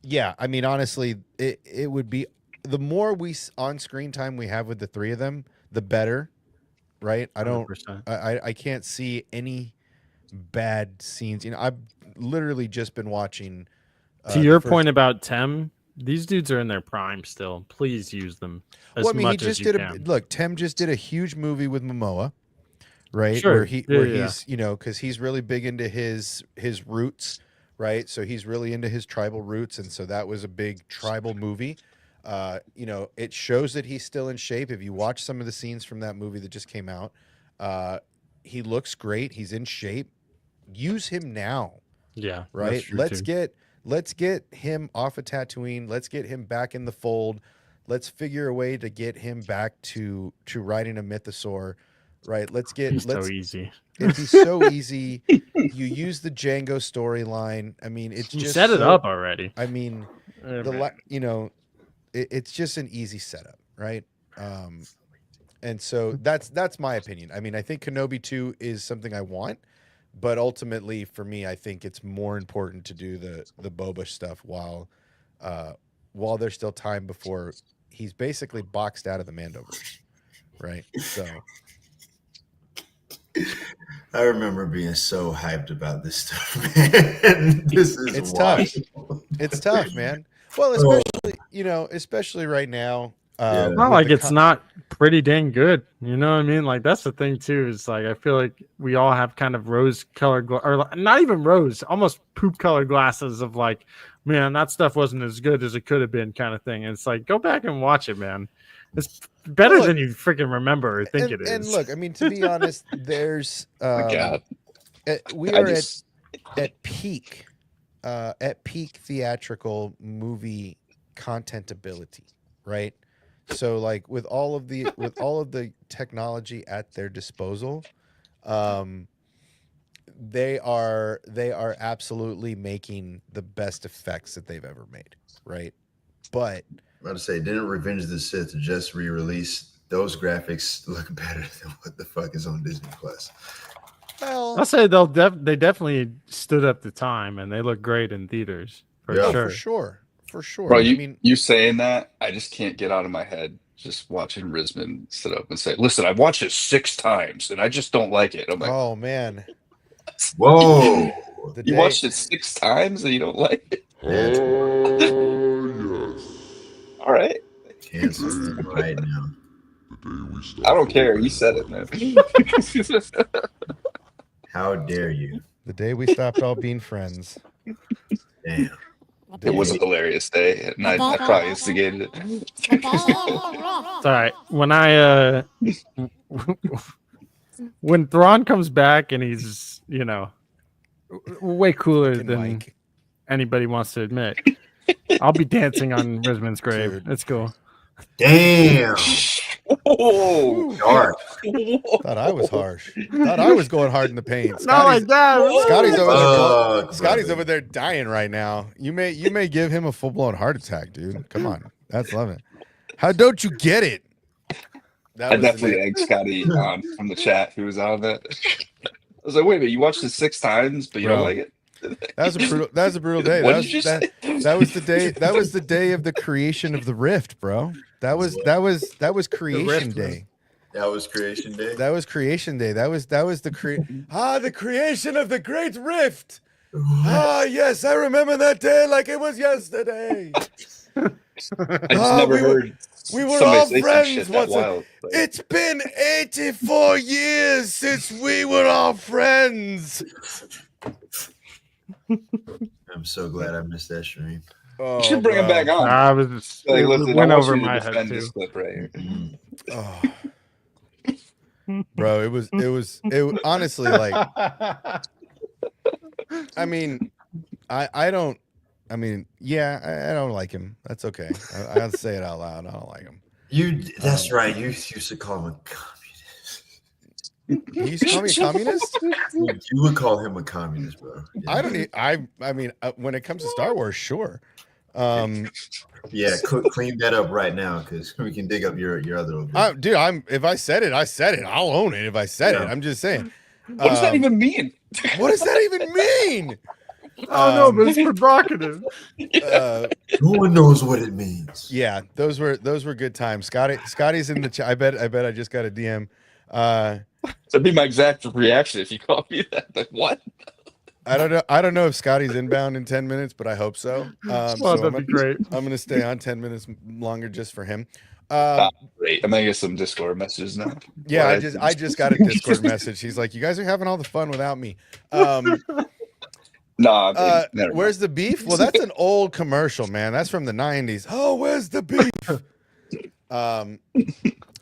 Speaker 1: Yeah, I mean, honestly, it would be, the more on-screen time we have with the three of them, the better, right? I can't see any bad scenes. I've literally just been watching.
Speaker 2: To your point about Tem, these dudes are in their prime still. Please use them as much as you can.
Speaker 1: Look, Tem just did a huge movie with Momoa, right?
Speaker 2: Sure.
Speaker 1: Where he's, because he's really big into his roots, right? So he's really into his tribal roots, and so that was a big tribal movie. It shows that he's still in shape. If you watch some of the scenes from that movie that just came out, he looks great. He's in shape. Use him now.
Speaker 2: Yeah.
Speaker 1: Right. Let's get him off of Tatooine. Let's get him back in the fold. Let's figure a way to get him back to riding a mythosaur. Right.
Speaker 2: So easy.
Speaker 1: It'd be so easy. You use the Django storyline. I mean, it's just
Speaker 2: set it up already.
Speaker 1: I mean, it's just an easy setup, right? And so that's my opinion. I mean, I think Kenobi 2 is something I want, but ultimately for me, I think it's more important to do the Boba stuff while there's still time before he's basically boxed out of the Mandoverse, right? So
Speaker 3: I remember being so hyped about this stuff, man. It's
Speaker 1: tough. It's tough, man. Well, especially right now.
Speaker 2: Not like it's not pretty dang good. You know what I mean? Like, that's the thing too. Is like, I feel like we all have kind of rose-colored, or not even rose, almost poop-colored glasses of like, man, that stuff wasn't as good as it could have been, kind of thing. And it's like, go back and watch it, man. It's better than you freaking remember or think it is.
Speaker 1: And look, I mean, to be honest, there's we are at peak theatrical movie content ability, right? So like with all of the technology at their disposal, they are absolutely making the best effects that they've ever made, right? But
Speaker 3: I'm about to say, didn't Revenge of the Sith just re-release? Those graphics look better than what the fuck is on Disney Plus.
Speaker 1: Well,
Speaker 2: I'll say they definitely stood up to time, and they look great in theaters
Speaker 1: for sure.
Speaker 4: Bro, you saying that, I just can't get out of my head just watching Rizman sit up and say, "Listen, I've watched it 6 times and I just don't like it." I'm like,
Speaker 1: oh man,
Speaker 3: whoa!
Speaker 4: You watched it 6 times and you don't like it?
Speaker 5: Oh, yes.
Speaker 4: All right.
Speaker 3: Cancel it right now.
Speaker 5: The day we start
Speaker 4: I don't care. You said it, man.
Speaker 3: How dare you?
Speaker 1: The day we stopped all being friends.
Speaker 3: Damn.
Speaker 4: It was a hilarious day, and I probably instigated it.
Speaker 2: It's all right. When Thrawn comes back and he's, way cooler
Speaker 1: Fucking
Speaker 2: than
Speaker 1: Mike.
Speaker 2: anybody wants to admit, I'll be dancing on Risman's grave.
Speaker 1: Dude.
Speaker 2: Let's go.
Speaker 3: Damn.
Speaker 4: Oh,
Speaker 3: Dark.
Speaker 1: Thought I was harsh. Thought I was going hard in the paint.
Speaker 2: Not like that.
Speaker 1: Scotty's over there.
Speaker 3: Fuck,
Speaker 1: Scotty's
Speaker 3: brother.
Speaker 1: over there dying right now. You may give him a full blown heart attack, dude. Come on, that's loving. How don't you get it? That
Speaker 4: I
Speaker 1: was
Speaker 4: definitely
Speaker 1: the-
Speaker 4: egged Scotty on from the chat who was out of it. I was like, wait a minute, you watched it 6 times, but you
Speaker 1: Bro.
Speaker 4: don't like it?
Speaker 1: That was a brutal day.
Speaker 4: What did you say?
Speaker 1: That was the day. That was the day of the creation of the rift, bro. That was creation day.
Speaker 3: That was creation day.
Speaker 1: That was creation day. That was the creation of the great rift. Ah, yes, I remember that day like it was yesterday.
Speaker 4: I just never heard
Speaker 1: we were
Speaker 4: somebody
Speaker 1: all
Speaker 4: say some
Speaker 1: friends
Speaker 4: shit that
Speaker 1: once.
Speaker 4: wild. Like,
Speaker 1: It's been 84 years since we were all friends.
Speaker 3: I'm so glad I missed that stream.
Speaker 1: Oh,
Speaker 4: you should bring him back on.
Speaker 2: I was just,
Speaker 4: Like,
Speaker 2: it
Speaker 4: listen,
Speaker 2: went
Speaker 4: I want
Speaker 2: over
Speaker 4: you to
Speaker 2: my head
Speaker 4: defend
Speaker 2: too.
Speaker 4: this clip right here.
Speaker 1: Oh. Bro, it was honestly like, I mean, I don't like him. That's okay. I have to say it out loud. I don't like him.
Speaker 3: That's right. You used to call him a communist.
Speaker 1: He used to call me a communist?
Speaker 3: You would call him a communist, bro. Yeah.
Speaker 1: I don't need, I mean, when it comes to Star Wars, sure.
Speaker 3: Yeah, clean that up right now because we can dig up your other opinion.
Speaker 1: Dude, if I said it, I said it. I'll own it if I said it. I'm just saying.
Speaker 4: What does that even mean?
Speaker 1: What does that even mean?
Speaker 2: Oh no, but it's provocative.
Speaker 3: No one knows what it means.
Speaker 1: Yeah, those were good times. Scotty's in the chat. I bet I just got a DM.
Speaker 4: That'd be my exact reaction if you called me that. Like, what?
Speaker 1: I don't know if Scotty's inbound in 10 minutes, but I hope so.
Speaker 2: That'd be great.
Speaker 1: I'm gonna stay on 10 minutes longer just for him.
Speaker 4: Great. I'm gonna get some Discord messages now.
Speaker 1: Yeah,
Speaker 4: What?
Speaker 1: I just got a Discord message. He's like, "You guys are having all the fun without me."
Speaker 4: Nah.
Speaker 1: Where's the beef? Well, that's an old commercial, man. That's from the 90s. Oh, where's the beef?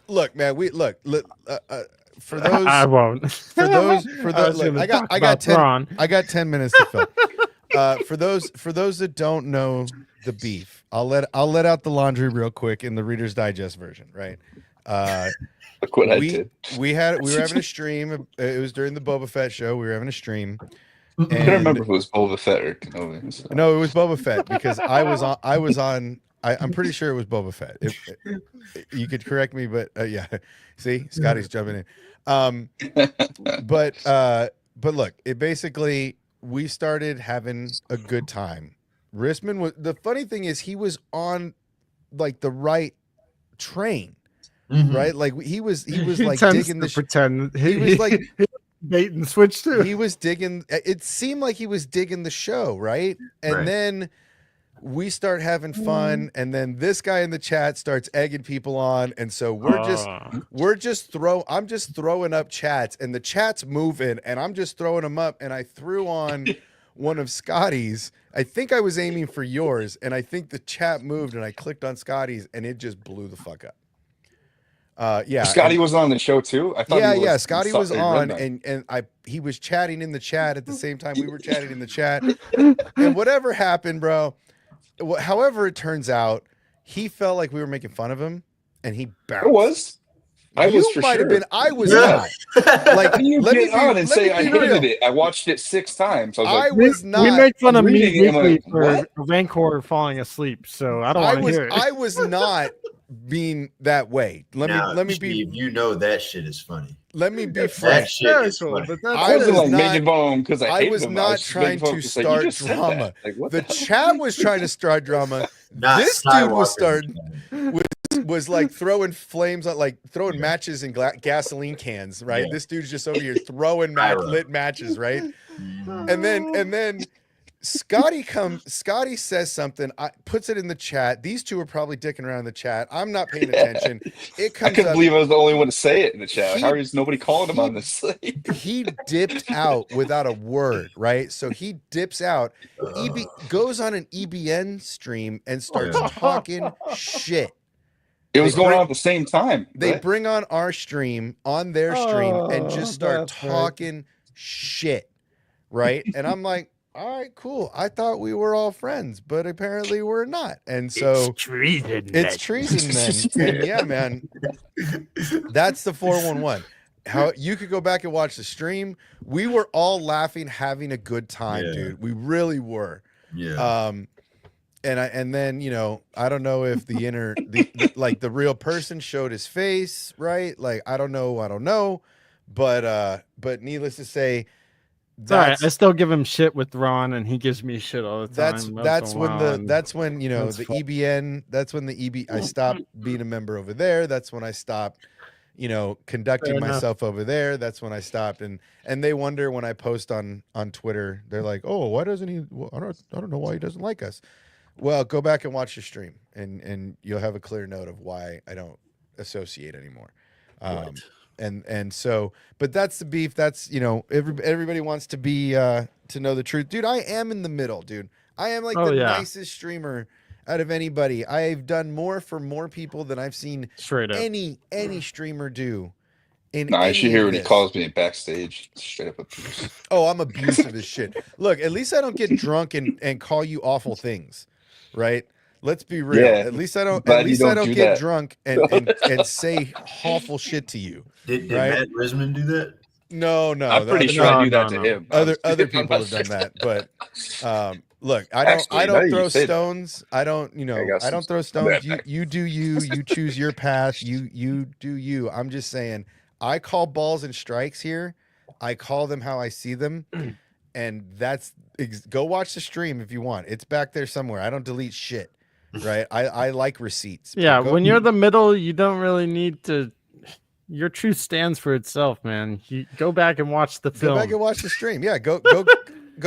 Speaker 1: Look, man, for those
Speaker 2: I won't.
Speaker 1: for those look, I got 10 minutes to fill. For those that don't know the beef, I'll let out the laundry real quick in the Reader's Digest version, right?
Speaker 4: Look what I did.
Speaker 1: We were having a stream. It was during the Boba Fett show. We were having a stream.
Speaker 4: I can't remember if it was Boba Fett or Kenobi. So.
Speaker 1: No, it was Boba Fett because I was on. I'm pretty sure it was Boba Fett. You could correct me, but yeah. See, Scotty's jumping in. But look, it basically we started having a good time. Risman was the funny thing is he was on like the right train, right? Like he was like digging the
Speaker 2: pretend
Speaker 1: he was like
Speaker 2: bait and switch too.
Speaker 1: he was digging. It seemed like he was digging the show, right? And then we start having fun, and then this guy in the chat starts egging people on, and so I'm just throwing up chats, and the chat's moving, and I'm just throwing them up, and I threw on one of Scotty's. I think I was aiming for yours, and I think the chat moved, and I clicked on Scotty's, and it just blew the fuck up. Yeah,
Speaker 4: Scotty was on the show too. I thought.
Speaker 1: Yeah. Scotty was on, and he was chatting in the chat at the same time we were chatting in the chat, and whatever happened, bro. However it turns out, he felt like we were making fun of him, and he bounced.
Speaker 4: It was. I was for
Speaker 1: might
Speaker 4: sure.
Speaker 1: have been. I was not. Like,
Speaker 4: You
Speaker 1: let me
Speaker 4: get on and say I
Speaker 1: be real.
Speaker 4: hated it. I watched it 6 times. I was like,
Speaker 1: was not.
Speaker 2: We make fun of me
Speaker 4: reading it, I'm
Speaker 2: weekly
Speaker 4: like,
Speaker 2: for
Speaker 4: what?
Speaker 2: Vancouver falling asleep, so I don't want to hear it.
Speaker 1: I was not being that way. Let me be.
Speaker 3: Steve, you know that shit is funny.
Speaker 1: Let me be
Speaker 3: That
Speaker 1: frank.
Speaker 3: shit is funny.
Speaker 2: But that's
Speaker 1: I
Speaker 4: I
Speaker 1: was
Speaker 4: was like
Speaker 1: not-
Speaker 4: making fun because I hated
Speaker 1: was
Speaker 4: him.
Speaker 1: not
Speaker 4: just
Speaker 1: trying
Speaker 4: making fun
Speaker 1: to
Speaker 4: because, like, you
Speaker 1: start
Speaker 4: just said
Speaker 1: drama.
Speaker 4: that. Like, what
Speaker 1: The
Speaker 4: the hell?
Speaker 1: chat was trying to start drama.
Speaker 3: Not
Speaker 1: This dude was
Speaker 3: Skywalker.
Speaker 1: starting. Was like throwing flames on, like throwing matches in gasoline cans, right?
Speaker 3: Yeah.
Speaker 1: This dude's just over here throwing lit matches, right? And then Scotty says something, puts it in the chat. These two are probably dicking around in the chat. I'm not paying attention. It comes
Speaker 4: I couldn't
Speaker 1: up,
Speaker 4: believe I was the only one to say it in the chat. How is nobody calling him on this?
Speaker 1: He dipped out without a word, right? So he dips out, goes on an EBN stream and starts talking shit.
Speaker 4: It was going on at the same time.
Speaker 1: They bring on our stream, on their stream, and just start talking shit, right? And I'm like, all right, cool. I thought we were all friends, but apparently we're not. And so
Speaker 2: it's treason.
Speaker 1: It's treason then. And yeah, man, that's the 411. How you could go back and watch the stream. We were all laughing, having a good time, dude. We really were.
Speaker 3: Yeah.
Speaker 1: And then, you know, I don't know if the real person showed his face, right? Like, I don't know. But needless to say,
Speaker 2: I still give him shit with Ron, and he gives me shit all the time.
Speaker 1: That's when you know the EBN. That's when the EB. I stopped being a member over there. That's when I stopped, you know, conducting myself over there. That's when I stopped, and they wonder when I post on Twitter. They're like, "Oh, why doesn't he? I don't know why he doesn't like us." Well, go back and watch the stream, and you'll have a clear note of why I don't associate anymore.
Speaker 3: Right.
Speaker 1: And so, but that's the beef. That's, you know, everybody wants to be to know the truth, dude. I am in the middle, dude. I am like nicest streamer out of anybody. I've done more for more people than I've seen any streamer do.
Speaker 4: I should hear when he calls me backstage. Straight up abuse.
Speaker 1: Oh, I'm abusive as shit. Look, at least I don't get drunk and call you awful things, right? Let's be real.
Speaker 4: Yeah,
Speaker 1: at least I don't get drunk and say awful shit to you.
Speaker 3: Did Matt Risman do that?
Speaker 1: No.
Speaker 4: I'm pretty sure I do that to him.
Speaker 1: Other people have done that, but look, I don't throw stones. I don't throw stones. You do you. You choose your path. You do you. I'm just saying, I call balls and strikes here. I call them how I see them, and go watch the stream if you want. It's back there somewhere. I don't delete shit. Right, I like receipts.
Speaker 2: Yeah, when you're the middle, you don't really need to. Your truth stands for itself, man. You go back and watch the film.
Speaker 1: Go back and watch the stream. Yeah, go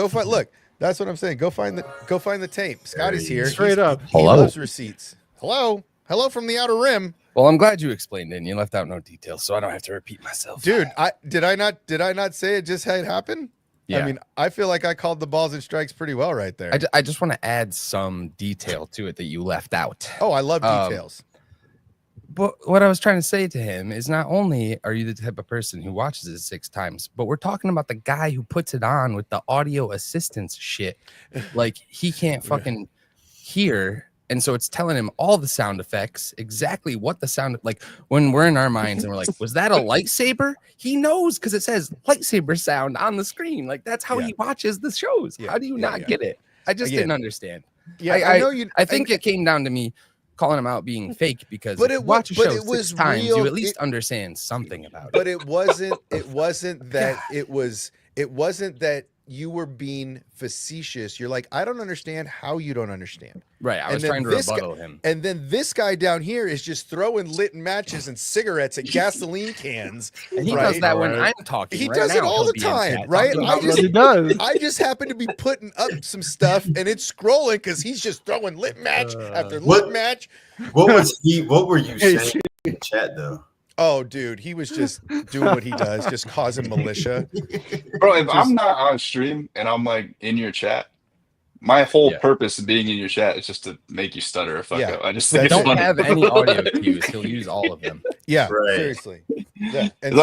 Speaker 1: find. Look, that's what I'm saying. Go find the tape. Scotty's here.
Speaker 2: Straight up.
Speaker 1: He loves receipts. Hello from the outer rim.
Speaker 6: Well, I'm glad you explained it and you left out no details, so I don't have to repeat myself.
Speaker 1: Dude, did I not say it just had happened? Yeah. I mean, I feel like I called the balls and strikes pretty well right there.
Speaker 6: I just want to add some detail to it that you left out.
Speaker 1: Oh, I love details.
Speaker 6: But what I was trying to say to him is not only are you the type of person who watches it 6 times, but we're talking about the guy who puts it on with the audio assistance shit. Like, he can't fucking hear. And so it's telling him all the sound effects, exactly what the sound, like when we're in our minds and we're like, was that a lightsaber? He knows because it says lightsaber sound on the screen. Like, that's how he watches the shows. How do you not get it? I just didn't understand. Yeah, I know you. I think it came down to me calling him out being fake because watch a show 6 times, you at least understand something about it.
Speaker 1: But it wasn't that you were being facetious. You're like, I don't understand how you don't understand.
Speaker 6: Right. I was trying to rebuttal him.
Speaker 1: And then this guy down here is just throwing lit matches and cigarettes at gasoline cans.
Speaker 6: And he does that when I'm talking.
Speaker 1: He does it all the time, right? I just happen to be putting up some stuff and it's scrolling because he's just throwing lit match after lit match.
Speaker 3: What were you saying in the chat though?
Speaker 1: Oh, dude, he was just doing what he does, just causing militia.
Speaker 4: Bro, if I'm not on stream and I'm like in your chat, my whole purpose of being in your chat is just to make you stutter or fuck up. I just think
Speaker 6: don't have any audio cues. He'll use all of them.
Speaker 1: Yeah, seriously. Yeah. And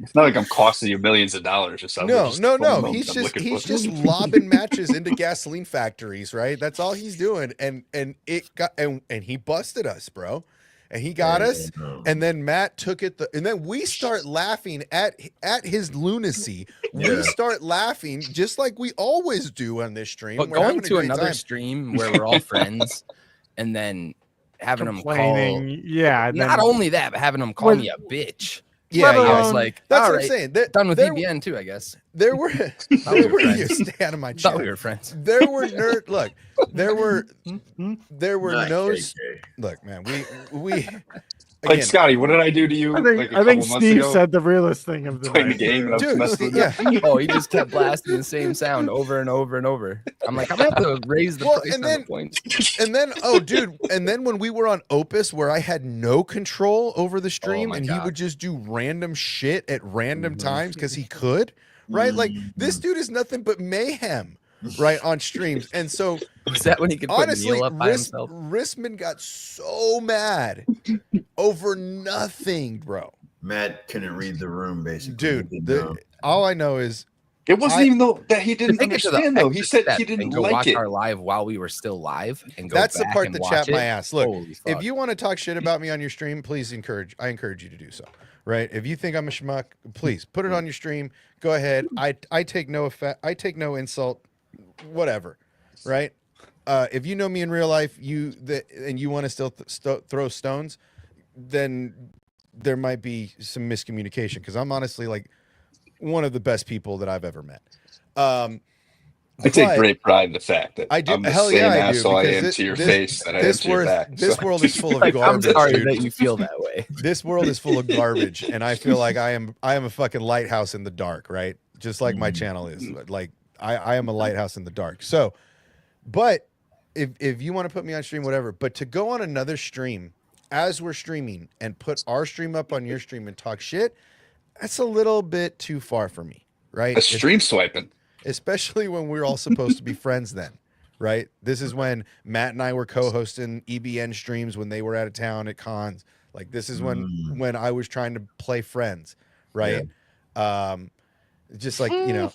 Speaker 4: it's not like I'm costing you millions of dollars or something.
Speaker 1: No. He's just lobbing matches into gasoline factories, right? That's all he's doing. And he busted us, bro. And he got us, and then Matt took it, and then we start laughing at his lunacy. Yeah. We start laughing just like we always do on this stream.
Speaker 6: But going to another stream where we're all friends, and then having him call, not only that, but having him call me a bitch.
Speaker 1: Yeah,
Speaker 6: I was like,
Speaker 1: that's what I'm saying.
Speaker 6: Done with EBN too, I guess.
Speaker 1: There were you stay out of my chat.
Speaker 6: Thought we were friends.
Speaker 1: There were look, there were no. Look, man, again,
Speaker 4: like Scotty, what did I do to you?
Speaker 2: I think Steve said the realest thing of the
Speaker 4: playing
Speaker 2: night.
Speaker 4: the game. And I was
Speaker 1: Dude,
Speaker 4: messing with
Speaker 1: yeah.
Speaker 6: Oh, he just kept blasting the same sound over and over and over. I'm like, I'm gonna have to raise the price on the points.
Speaker 1: And then, oh, dude, and then when we were on Opus, where I had no control over the stream, and he would just do random shit at random times because he could, right? Like this dude is nothing but mayhem, right, on streams. And so,
Speaker 6: Was that when he could
Speaker 1: honestly,
Speaker 6: put Neil up by himself?
Speaker 1: Rissman got so mad over nothing, bro.
Speaker 3: Matt couldn't read the room, basically.
Speaker 1: Dude, all I know is
Speaker 4: It wasn't even though that he didn't understand though. He said he didn't
Speaker 6: go
Speaker 4: like
Speaker 6: watch
Speaker 4: it.
Speaker 6: our live while we were still live, and go
Speaker 1: that's the
Speaker 6: back
Speaker 1: part
Speaker 6: and
Speaker 1: that
Speaker 6: watch
Speaker 1: chapped
Speaker 6: it.
Speaker 1: my ass. Look,
Speaker 6: Holy
Speaker 1: if
Speaker 6: fuck.
Speaker 1: you want to talk shit about me on your stream, please I encourage you to do so. Right? If you think I'm a schmuck, please put it on your stream. Go ahead. I take no effect. I take no insult. Whatever. Right? If you know me in real life, and you want to still throw stones, then there might be some miscommunication, because I'm honestly like one of the best people that I've ever met.
Speaker 4: I take great pride in the fact that
Speaker 1: I do.
Speaker 4: I'm the
Speaker 1: Hell
Speaker 4: same
Speaker 1: yeah, I do.
Speaker 4: asshole I
Speaker 1: because
Speaker 4: am to your face that I am to your back.
Speaker 1: This
Speaker 4: So
Speaker 1: world is full of
Speaker 6: Like, I'm
Speaker 1: garbage,
Speaker 6: sorry
Speaker 1: dude.
Speaker 6: that you feel that way.
Speaker 1: This world is full of garbage, and I feel like I am a fucking lighthouse in the dark, right? Just like my channel is. Like I am a lighthouse in the dark. So, but if you want to put me on stream, whatever. But to go on another stream as we're streaming and put our stream up on your stream and talk shit, that's a little bit too far for me, right?
Speaker 4: a stream swiping.
Speaker 1: Especially when we're all supposed to be friends then, right? This is when Matt and I were co-hosting EBN streams when they were out of town at cons. Like this is when I was trying to play friends, right? Yeah. Just like, you know,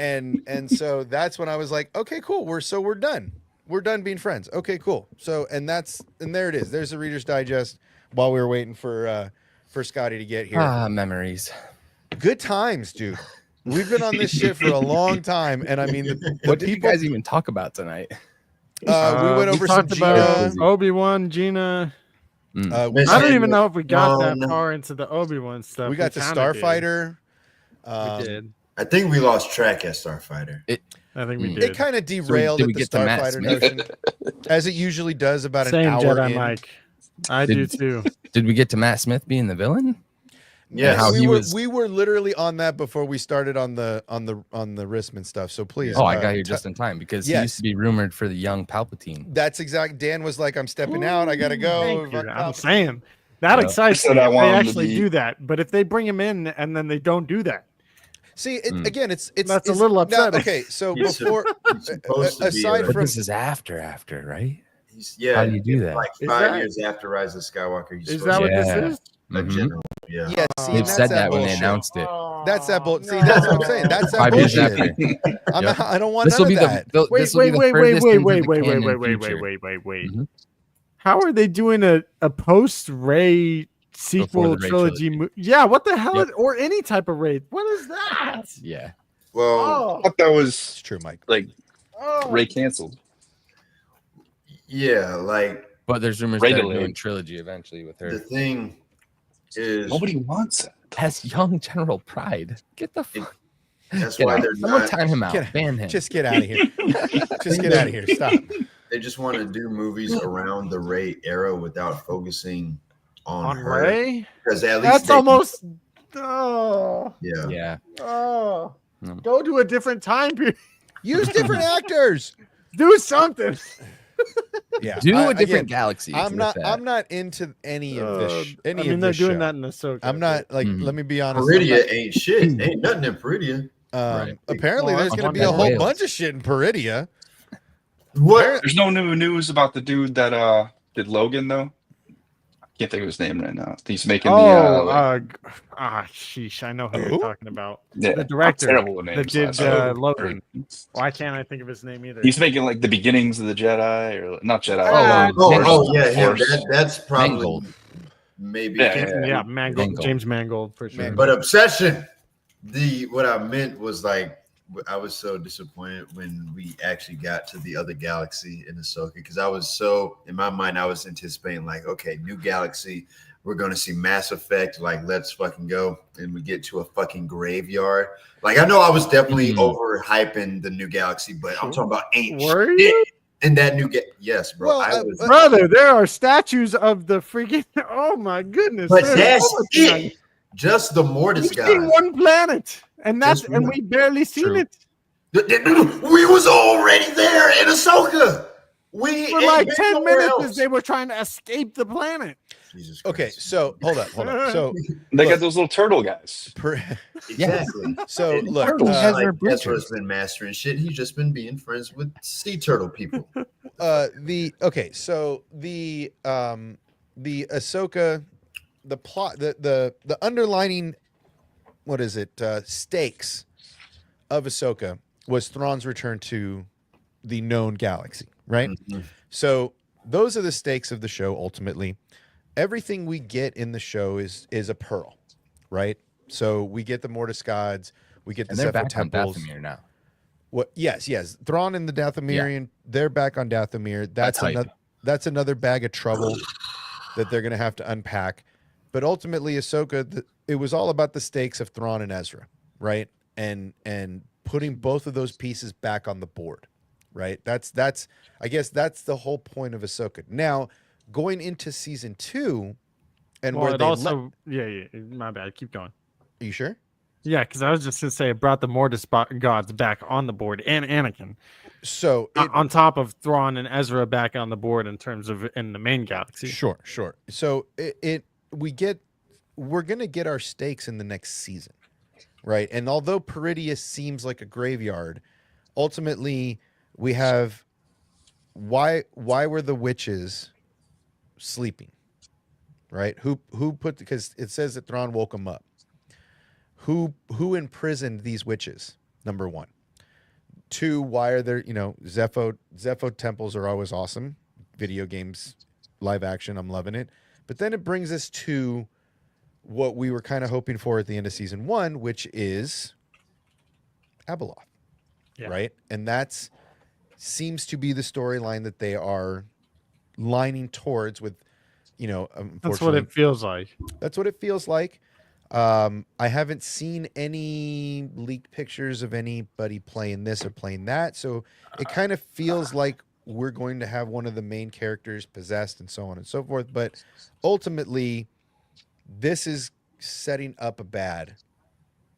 Speaker 1: and so that's when I was like, okay, cool. We're done. We're done being friends. Okay, cool. So and there it is. There's the Reader's Digest while we were waiting for Scotty to get here.
Speaker 6: Memories.
Speaker 1: Good times, dude. We've been on this shit for a long time, and I mean,
Speaker 6: what did you guys even talk about tonight?
Speaker 1: We went over some Gina,
Speaker 2: Obi-Wan, Gina. I don't even know if we got that far into the Obi-Wan stuff.
Speaker 1: We got the StarFighter.
Speaker 2: We did.
Speaker 3: I think we lost track at StarFighter.
Speaker 2: I think we did.
Speaker 1: It kind of derailed at the StarFighter notion, as it usually does about an hour
Speaker 2: Jedi
Speaker 1: in.
Speaker 2: Mike. I do too.
Speaker 6: Did we get to Matt Smith being the villain?
Speaker 3: Yeah,
Speaker 1: we were literally on that before we started on the Rissman stuff. So please.
Speaker 6: Oh, I got here just in time because he used to be rumored for the young Palpatine.
Speaker 1: That's exact. Dan was like, "I'm stepping out. I gotta go."
Speaker 2: I'm saying that excites me. If they actually do that, but if they bring him in and then they don't do that,
Speaker 1: see, again, it's
Speaker 2: that's a little upsetting.
Speaker 1: Okay, so before, aside from
Speaker 6: this is after, right?
Speaker 3: Yeah,
Speaker 6: how do you do that?
Speaker 3: Like 5 years after Rise of Skywalker.
Speaker 2: Is that what this is?
Speaker 3: General, yeah.
Speaker 1: See,
Speaker 6: they've said that when they announced it.
Speaker 1: That's that bullshit. See, that's what I'm saying. That's that
Speaker 6: 5 years
Speaker 1: bullshit.
Speaker 6: after.
Speaker 1: I don't want none of that.
Speaker 2: Wait. How are they doing a post-Ray sequel trilogy? Yeah, what the hell? Or any type of Ray? What is that?
Speaker 6: Yeah.
Speaker 3: Well,
Speaker 4: I thought that was
Speaker 1: It's true, Mike.
Speaker 4: like Ray canceled.
Speaker 3: Yeah, like.
Speaker 6: But there's rumors that they're doing trilogy eventually with her.
Speaker 3: The thing is,
Speaker 4: nobody wants it.
Speaker 6: That's young General Pride. Get the fuck.
Speaker 3: That's why they're
Speaker 6: Someone
Speaker 3: not.
Speaker 6: time him out. Ban him.
Speaker 1: Just get out of here. Just get out of here. Stop.
Speaker 3: They just want to do movies around the Ray era without focusing on her.
Speaker 2: Ray?
Speaker 3: Because at least
Speaker 2: that's almost. Oh.
Speaker 3: Yeah.
Speaker 2: Oh. Go to a different time period.
Speaker 1: Use different actors.
Speaker 2: Do something.
Speaker 1: Yeah,
Speaker 6: do a different galaxy.
Speaker 1: I'm not into any of this.
Speaker 2: I mean, they're doing that in Ahsoka.
Speaker 1: I'm not like. Let me be honest.
Speaker 3: Peridia ain't shit. Ain't nothing in Peridia.
Speaker 1: Apparently, there's going to be a whole bunch of shit in Peridia.
Speaker 3: What?
Speaker 4: There's no new news about the dude that did Logan though. I can't think of his name right now. He's making
Speaker 2: sheesh, I know who you're talking about.
Speaker 4: Yeah,
Speaker 2: the director
Speaker 4: that
Speaker 2: did Logan. Why can't I think of his name either?
Speaker 4: He's making like the beginnings of the Jedi, or not Jedi.
Speaker 3: That's probably maybe
Speaker 2: Mangold. James Mangold for sure.
Speaker 3: But Obsession. What I meant was like I was so disappointed when we actually got to the other galaxy in Ahsoka, because I was so, in my mind, I was anticipating like, okay, new galaxy, we're going to see Mass Effect, like let's fucking go, and we get to a fucking graveyard. Like I know I was definitely overhyping the new galaxy, but I'm talking about ain't shit. And that new game, yes, bro.
Speaker 1: Well,
Speaker 2: brother, there are statues of the freaking. Oh my goodness!
Speaker 3: But
Speaker 2: There's
Speaker 3: that's
Speaker 2: so much
Speaker 3: it. Just the Mortis
Speaker 2: We've
Speaker 3: guy.
Speaker 2: seen one planet, and that's
Speaker 3: Just
Speaker 2: and
Speaker 3: one.
Speaker 2: we barely seen
Speaker 6: True.
Speaker 2: it
Speaker 3: We was already there in Ahsoka. We
Speaker 2: for
Speaker 3: ain't
Speaker 2: like
Speaker 3: been
Speaker 2: 10
Speaker 3: nowhere
Speaker 2: minutes
Speaker 3: else.
Speaker 2: as they were trying to escape the planet.
Speaker 3: Jesus Christ.
Speaker 1: Okay, so hold up. So
Speaker 4: They
Speaker 1: look,
Speaker 4: got those little turtle guys.
Speaker 3: Exactly.
Speaker 1: So
Speaker 3: And
Speaker 1: look,
Speaker 3: Turtle's
Speaker 6: Ezra
Speaker 3: like
Speaker 6: Bridgers.
Speaker 3: Ezra's been mastering shit. He's just been being friends with sea turtle people.
Speaker 1: so the Ahsoka, the plot, the underlining, what is it? Stakes of Ahsoka was Thrawn's return to the known galaxy, right?
Speaker 3: Mhm.
Speaker 1: So those are the stakes of the show. Ultimately, everything we get in the show is a pearl, right? So we get the Mortis gods, we get the
Speaker 6: And they're
Speaker 1: Zepho
Speaker 6: back
Speaker 1: temples.
Speaker 6: on Dathomir now.
Speaker 1: What? Yes. Thrawn and the Dathomirian, they're back on Dathomir. That's
Speaker 6: hype.
Speaker 1: another bag of trouble that they're gonna have to unpack. But ultimately, Ahsoka, it was all about the stakes of Thrawn and Ezra, right? And putting both of those pieces back on the board, right? That's I guess that's the whole point of Ahsoka. Now, going into season 2, and
Speaker 2: Well,
Speaker 1: where
Speaker 2: it
Speaker 1: they
Speaker 2: also, yeah, my bad. Keep going.
Speaker 1: are you sure?
Speaker 2: Yeah, because I was just gonna say it brought the Mortis gods back on the board and Anakin
Speaker 1: So
Speaker 2: on top of Thrawn and Ezra back on the board in terms of in the main galaxy.
Speaker 1: Sure. So we're gonna get our stakes in the next season, right? And although Peridia seems like a graveyard, ultimately we have why were the witches sleeping, right? Who put, because it says that Thrawn woke them up. Who imprisoned these witches? Number one. 2, why are there, Zepho temples are always awesome. Video games, live action, I'm loving it. But then it brings us to what we were kind of hoping for at the end of season 1, which is Abeloth, right? And that's seems to be the storyline that they are lining towards with, unfortunately.
Speaker 2: That's what it feels like.
Speaker 1: That's what it feels like. I haven't seen any leaked pictures of anybody playing this or playing that, so it kind of feels like we're going to have one of the main characters possessed and so on and so forth. But ultimately, this is setting up a bad,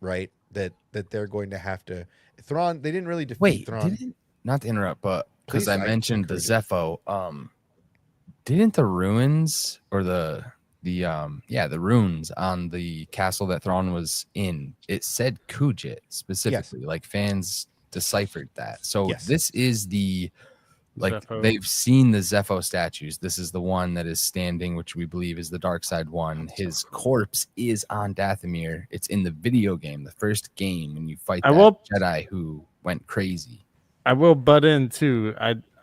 Speaker 1: right? That they're going to have to Thrawn. They didn't really defeat Thrawn.
Speaker 6: Not to interrupt, but because
Speaker 1: Please,
Speaker 6: I mentioned the Zepho, didn't the ruins or the runes on the castle that Thrawn was in, it said Kujit specifically.
Speaker 1: Yes.
Speaker 6: Like fans deciphered that. So
Speaker 1: Yes.
Speaker 6: this is
Speaker 2: Zepho.
Speaker 6: they've seen the Zepho statues. This is the one that is standing, which we believe is the dark side one. His corpse is on Dathomir. It's in the video game, the first game, when you fight that Jedi who went crazy.
Speaker 2: I will butt in too.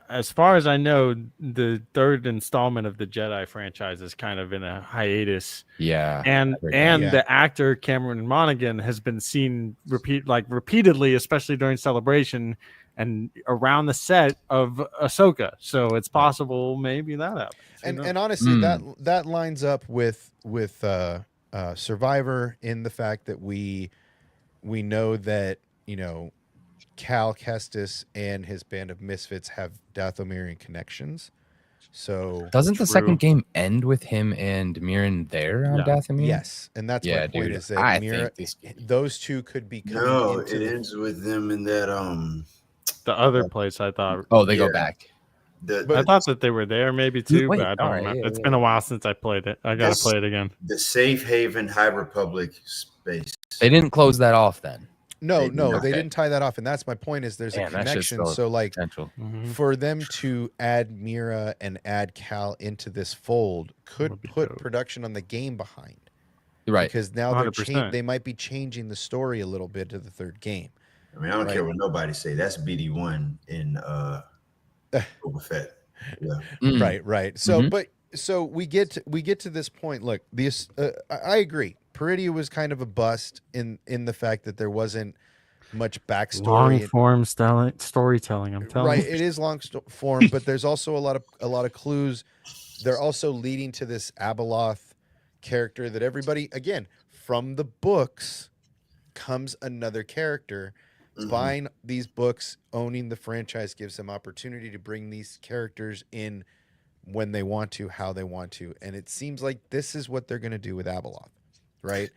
Speaker 2: As far as I know, the third installment of the Jedi franchise is kind of in a hiatus.
Speaker 6: Yeah.
Speaker 2: And the actor Cameron Monaghan has been seen repeatedly, especially during Celebration and around the set of Ahsoka. So it's possible maybe that happens.
Speaker 1: And honestly, that lines up with Survivor in the fact that we know that, Cal Kestis and his band of misfits have Dathomirian connections. So
Speaker 6: doesn't the second game end with him and Mirren there on Dathomir?
Speaker 1: Yes, and that's my point, is that Mira, those two could be coming into
Speaker 3: it ends with them in that
Speaker 2: the other place. I thought.
Speaker 6: Oh, they go back.
Speaker 2: I thought that they were there maybe too, but I don't remember. It's been a while since I played it. I gotta play it again.
Speaker 3: The Safe Haven High Republic space.
Speaker 6: They didn't close that off then.
Speaker 1: No, they didn't tie that off, and that's my point. Is there's a connection? So like, for them to add Mira and add Cal into this fold could put production on the game behind,
Speaker 6: right?
Speaker 1: Because now they might be changing the story a little bit to the third game.
Speaker 3: I mean, I don't care what nobody say. That's BD1 in Boba Fett. Yeah.
Speaker 1: Right. So, so we get to this point. Look, I agree. Peridia was kind of a bust in the fact that there wasn't much backstory.
Speaker 2: Long form storytelling. I'm telling you.
Speaker 1: Right, it is long form, but there's also a lot of clues. They're also leading to this Abeloth character that everybody, again, from the books comes another character buying these books, owning the franchise gives them opportunity to bring these characters in when they want to, how they want to. And it seems like this is what they're going to do with Abeloth, right?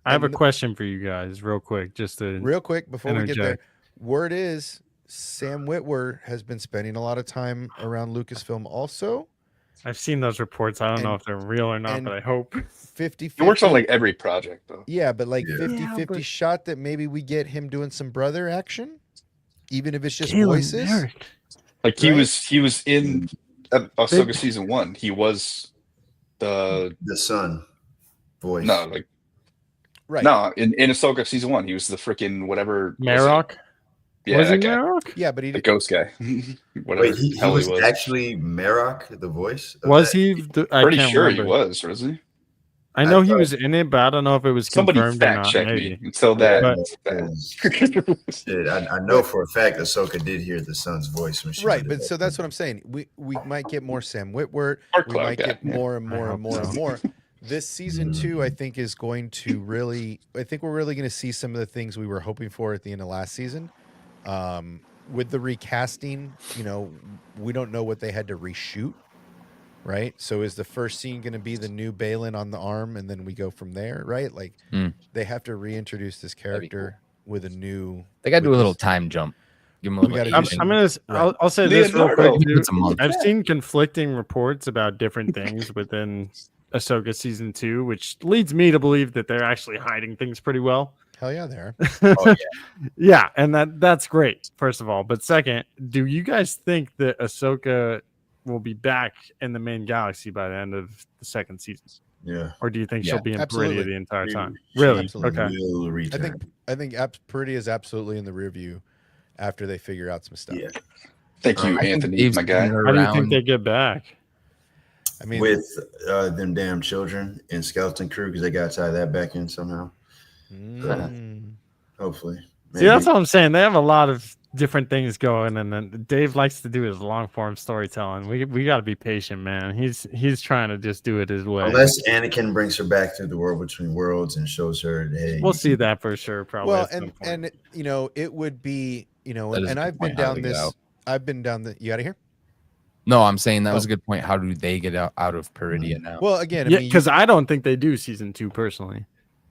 Speaker 2: I have a question for you guys real quick, just to
Speaker 1: real quick before we get there.
Speaker 2: interject.
Speaker 1: Word is Sam Witwer has been spending a lot of time around Lucasfilm also.
Speaker 2: I've seen those reports. I don't know if they're real or not, but I hope.
Speaker 1: 50-50.
Speaker 4: He works on like every project though.
Speaker 1: Yeah, but like 50-50 shot that maybe we get him doing some brother action, even if it's just voices.
Speaker 2: Merrick.
Speaker 4: Like he was in Ahsoka season 1. He was the
Speaker 3: son voice.
Speaker 4: No, like
Speaker 1: right.
Speaker 4: No, in Ahsoka season 1, he was the freaking whatever
Speaker 2: Marok.
Speaker 4: Yeah,
Speaker 2: was he
Speaker 4: guy.
Speaker 2: Marok?
Speaker 1: Yeah, but he
Speaker 4: the ghost guy.
Speaker 3: Whatever. Wait, he was actually Marok, the voice.
Speaker 2: Was he?
Speaker 4: Pretty sure he was, wasn't he?
Speaker 2: I know he was in it, but I don't know if it was confirmed or not.
Speaker 4: Somebody fact check me until that.
Speaker 3: I know for a fact Ahsoka did hear the son's voice.
Speaker 1: Right, but so that's what I'm saying. We might get more Sam Witwer. We might get more and more and more and more. This season 2, I think, is going to really. I think we're really going to see some of the things we were hoping for at the end of last season. With the recasting, we don't know what they had to reshoot. Right. So is the first scene going to be the new Balin on the arm, and then we go from there? Right. Like they have to reintroduce this character with a new.
Speaker 6: They got to do a little time jump. Give them a little.
Speaker 2: I'll say this real quick. I've seen conflicting reports about different things within Ahsoka season 2, which leads me to believe that they're actually hiding things pretty well.
Speaker 1: Hell yeah, they are.
Speaker 2: Yeah, and that's great. First of all, but second, do you guys think that Ahsoka will be back in the main galaxy by the end of the second season?
Speaker 3: Yeah.
Speaker 2: Or do you think she'll be in Peridea the entire time?
Speaker 1: Really?
Speaker 2: Okay.
Speaker 1: I think Peridea is absolutely in the rear view after they figure out some stuff.
Speaker 3: Yeah.
Speaker 4: Thank you, Anthony, my guy.
Speaker 2: How do you think they get back?
Speaker 1: I mean,
Speaker 3: with them damn children and Skeleton Crew, because they got to tie that back in somehow. Hopefully. Maybe.
Speaker 2: See, that's what I'm saying. They have a lot of different things going, and then Dave likes to do his long form storytelling. We got to be patient, man. He's trying to just do it his way.
Speaker 3: Unless Anakin brings her back through the world between worlds and shows her, hey,
Speaker 2: we'll see that for sure. Probably.
Speaker 1: Well, and it would be and I've been down this. I've been down the. You out of here?
Speaker 6: No, I'm saying that was a good point. How do they get out of Peridea now?
Speaker 1: Well, again,
Speaker 2: because I don't think they do season 2 personally.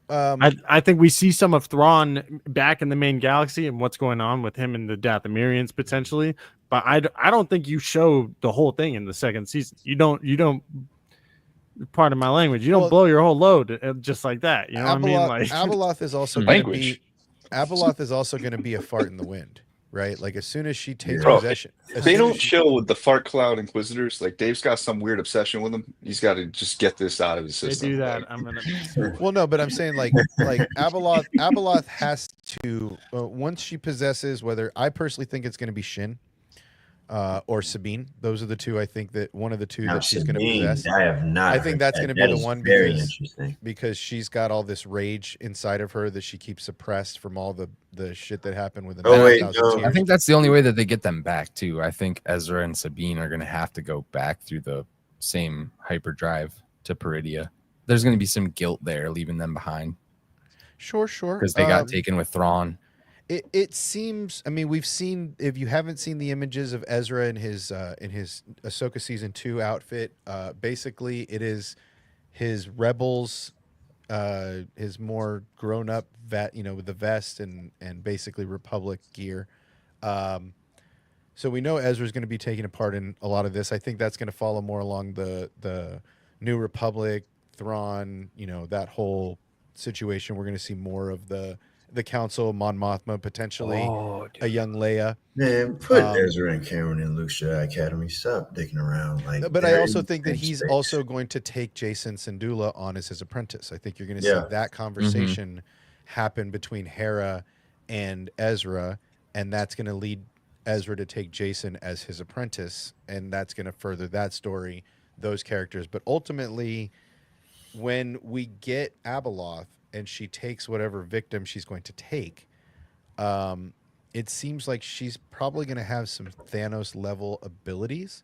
Speaker 2: I think we see some of Thrawn back in the main galaxy and what's going on with him and the Dathomirians potentially, but I don't think you show the whole thing in the second season. You don't. Pardon my language. You don't blow your whole load just like that. You know what I mean? Like
Speaker 1: Abeloth is also going to be. Abeloth is also going to be a fart in the wind. Right, like as soon as she takes possession,
Speaker 4: they don't chill with the fart cloud Inquisitors. Like Dave's got some weird obsession with them. He's got to just get this out of his system.
Speaker 2: They do that. I'm gonna.
Speaker 1: Well, no, but I'm saying like Abeloth has to once she possesses. Whether I personally think it's going to be Shin or Sabine. Those are the two. I think that one of the two that she's going to possess.
Speaker 3: I have not.
Speaker 1: I think that's going to be the one because she's got all this rage inside of her that she keeps suppressed from all the shit that happened with the
Speaker 6: I think that's the only way that they get them back too. I think Ezra and Sabine are going to have to go back through the same hyperdrive to Peridea. There's going to be some guilt there leaving them behind.
Speaker 1: Sure.
Speaker 6: Because they got taken with Thrawn.
Speaker 1: It seems. I mean, we've seen. If you haven't seen the images of Ezra in his Ahsoka season 2 outfit, basically it is his rebels, his more grown up with the vest and basically Republic gear. So we know Ezra's going to be taking a part in a lot of this. I think that's going to follow more along the New Republic, Thrawn. That whole situation. We're going to see more of the Council, Mon Mothma, potentially a young Leia.
Speaker 3: Man, put Ezra and Cameron in Luke's Jedi Academy. Stop dicking around.
Speaker 1: But I also think that he's also going to take Jason Syndulla on as his apprentice. I think you're going to see that conversation happen between Hera and Ezra, and that's going to lead Ezra to take Jason as his apprentice, and that's going to further that story, those characters. But ultimately, when we get Abeloth, and she takes whatever victim she's going to take, it seems like she's probably going to have some Thanos-level abilities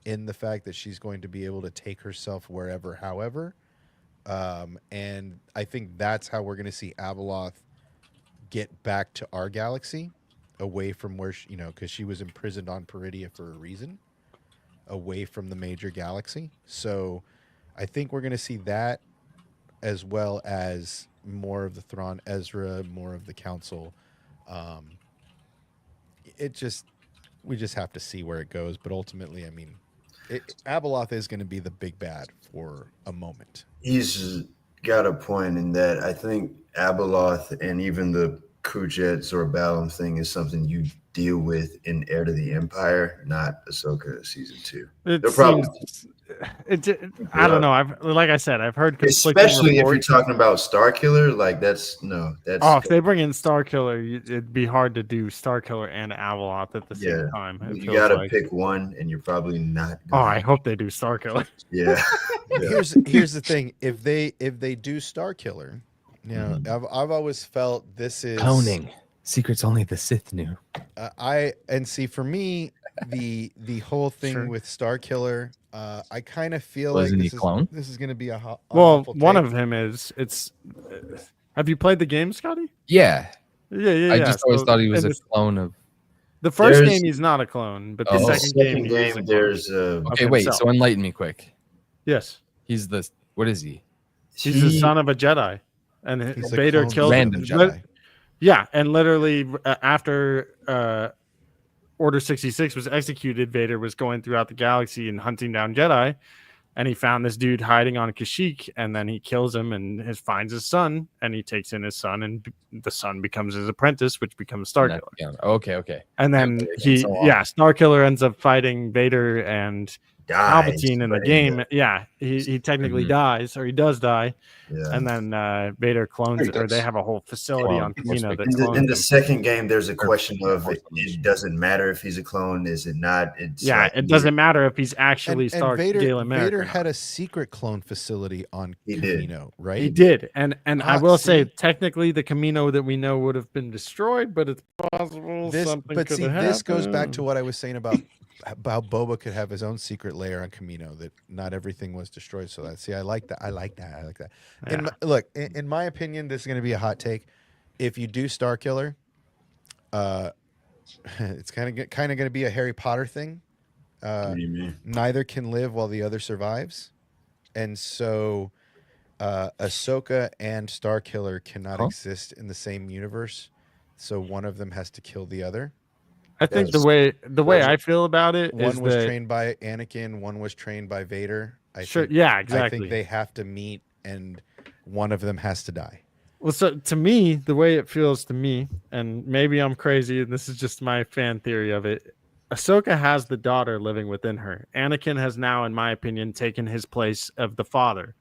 Speaker 1: in the fact that she's going to be able to take herself wherever, however. And I think that's how we're going to see Abeloth get back to our galaxy, away from where she, because she was imprisoned on Peridia for a reason, away from the major galaxy. So I think we're going to see that, as well as more of the Thrawn Ezra, more of the Council. We just have to see where it goes. But ultimately, I mean, Abeloth is going to be the big bad for a moment.
Speaker 3: He's got a point in that. I think Abeloth and even the Kujet or Balam thing is something you deal with in Heir to the Empire, not Ahsoka season 2.
Speaker 2: I don't know. I've heard conflicting
Speaker 3: especially if you're
Speaker 2: reports.
Speaker 3: talking about Starkiller, like that's.
Speaker 2: If they bring in Starkiller, it'd be hard to do Starkiller and Abeloth at the same time.
Speaker 3: You gotta pick one, and you're probably not.
Speaker 2: I hope they do Starkiller.
Speaker 3: Yeah.
Speaker 1: Here's the thing: if they do Starkiller, I've always felt this is
Speaker 6: cloning. Secrets only the Sith knew.
Speaker 1: For me, the whole thing with Starkiller, I kind of feel like this is going to be a
Speaker 2: one of him is. Have you played the game, Scotty?
Speaker 6: Yeah.
Speaker 2: I
Speaker 6: just always thought he was a clone of.
Speaker 2: The first game, he's not a clone, but the second game,
Speaker 3: there's
Speaker 6: okay, wait. So enlighten me quick.
Speaker 2: Yes,
Speaker 6: he's the. What is he?
Speaker 2: He's the son of a Jedi, and Vader killed
Speaker 6: random Jedi.
Speaker 2: Yeah, and literally after Order 66 was executed, Vader was going throughout the galaxy and hunting down Jedi, and he found this dude hiding on Kashyyyk, and then he kills him and finds his son, and he takes in his son, and the son becomes his apprentice, which becomes Starkiller.
Speaker 6: Okay.
Speaker 2: And then Starkiller ends up fighting Vader and Palpatine in the game. Yeah, he technically dies, or he does die. Yeah. And then Vader clones, or they have a whole facility on Kamino that clones
Speaker 3: in the second game, there's a question of it doesn't matter if he's a clone, is it not?
Speaker 2: It doesn't matter if he's actually Galen Merrick.
Speaker 1: Vader had a secret clone facility on Kamino, right?
Speaker 2: He did, and I will say, technically, the Kamino that we know would have been destroyed, but it's possible something could have happened.
Speaker 1: This goes back to what I was saying about how Boba could have his own secret lair on Kamino, that not everything was destroyed. So I like that. Yeah. In my opinion, this is going to be a hot take. If you do Starkiller, it's kind of going to be a Harry Potter thing.
Speaker 3: What do you mean?
Speaker 1: Neither can live while the other survives, and so Ahsoka and Starkiller cannot exist in the same universe. So one of them has to kill the other.
Speaker 2: I think the way I feel about it is
Speaker 1: one was trained by Anakin, one was trained by Vader.
Speaker 2: Exactly.
Speaker 1: I think they have to meet, and one of them has to die.
Speaker 2: Well, so to me, the way it feels to me, and maybe I'm crazy, and this is just my fan theory of it, Ahsoka has the daughter living within her. Anakin has now, in my opinion, taken his place of the father,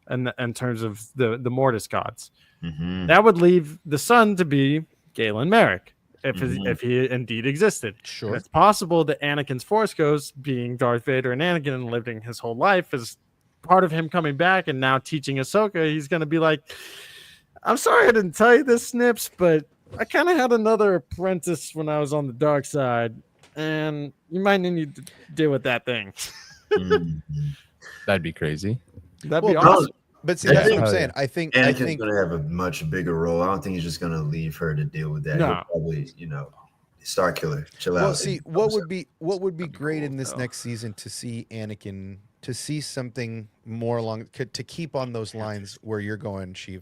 Speaker 2: in terms of the Mortis gods. Mm-hmm. That would leave the son to be Galen Merrick. If he indeed existed.
Speaker 1: Sure.
Speaker 2: And it's possible that Anakin's Force Ghost, being Darth Vader and Anakin and living his whole life, is part of him coming back and now teaching Ahsoka. He's going to be like, I'm sorry I didn't tell you this, Snips, but I kind of had another apprentice when I was on the dark side, and you might need to deal with that thing.
Speaker 6: That'd be crazy.
Speaker 2: That'd be awesome.
Speaker 1: But see, that's what I'm saying. I think
Speaker 3: Anakin's going to have a much bigger role. I don't think he's just going to leave her to deal with that.
Speaker 2: No.
Speaker 3: He'll probably, Starkiller. Chill out.
Speaker 1: Well, see, what would be great in this next season to see Anakin, to see something more along, to keep on those lines where you're going, Sheev,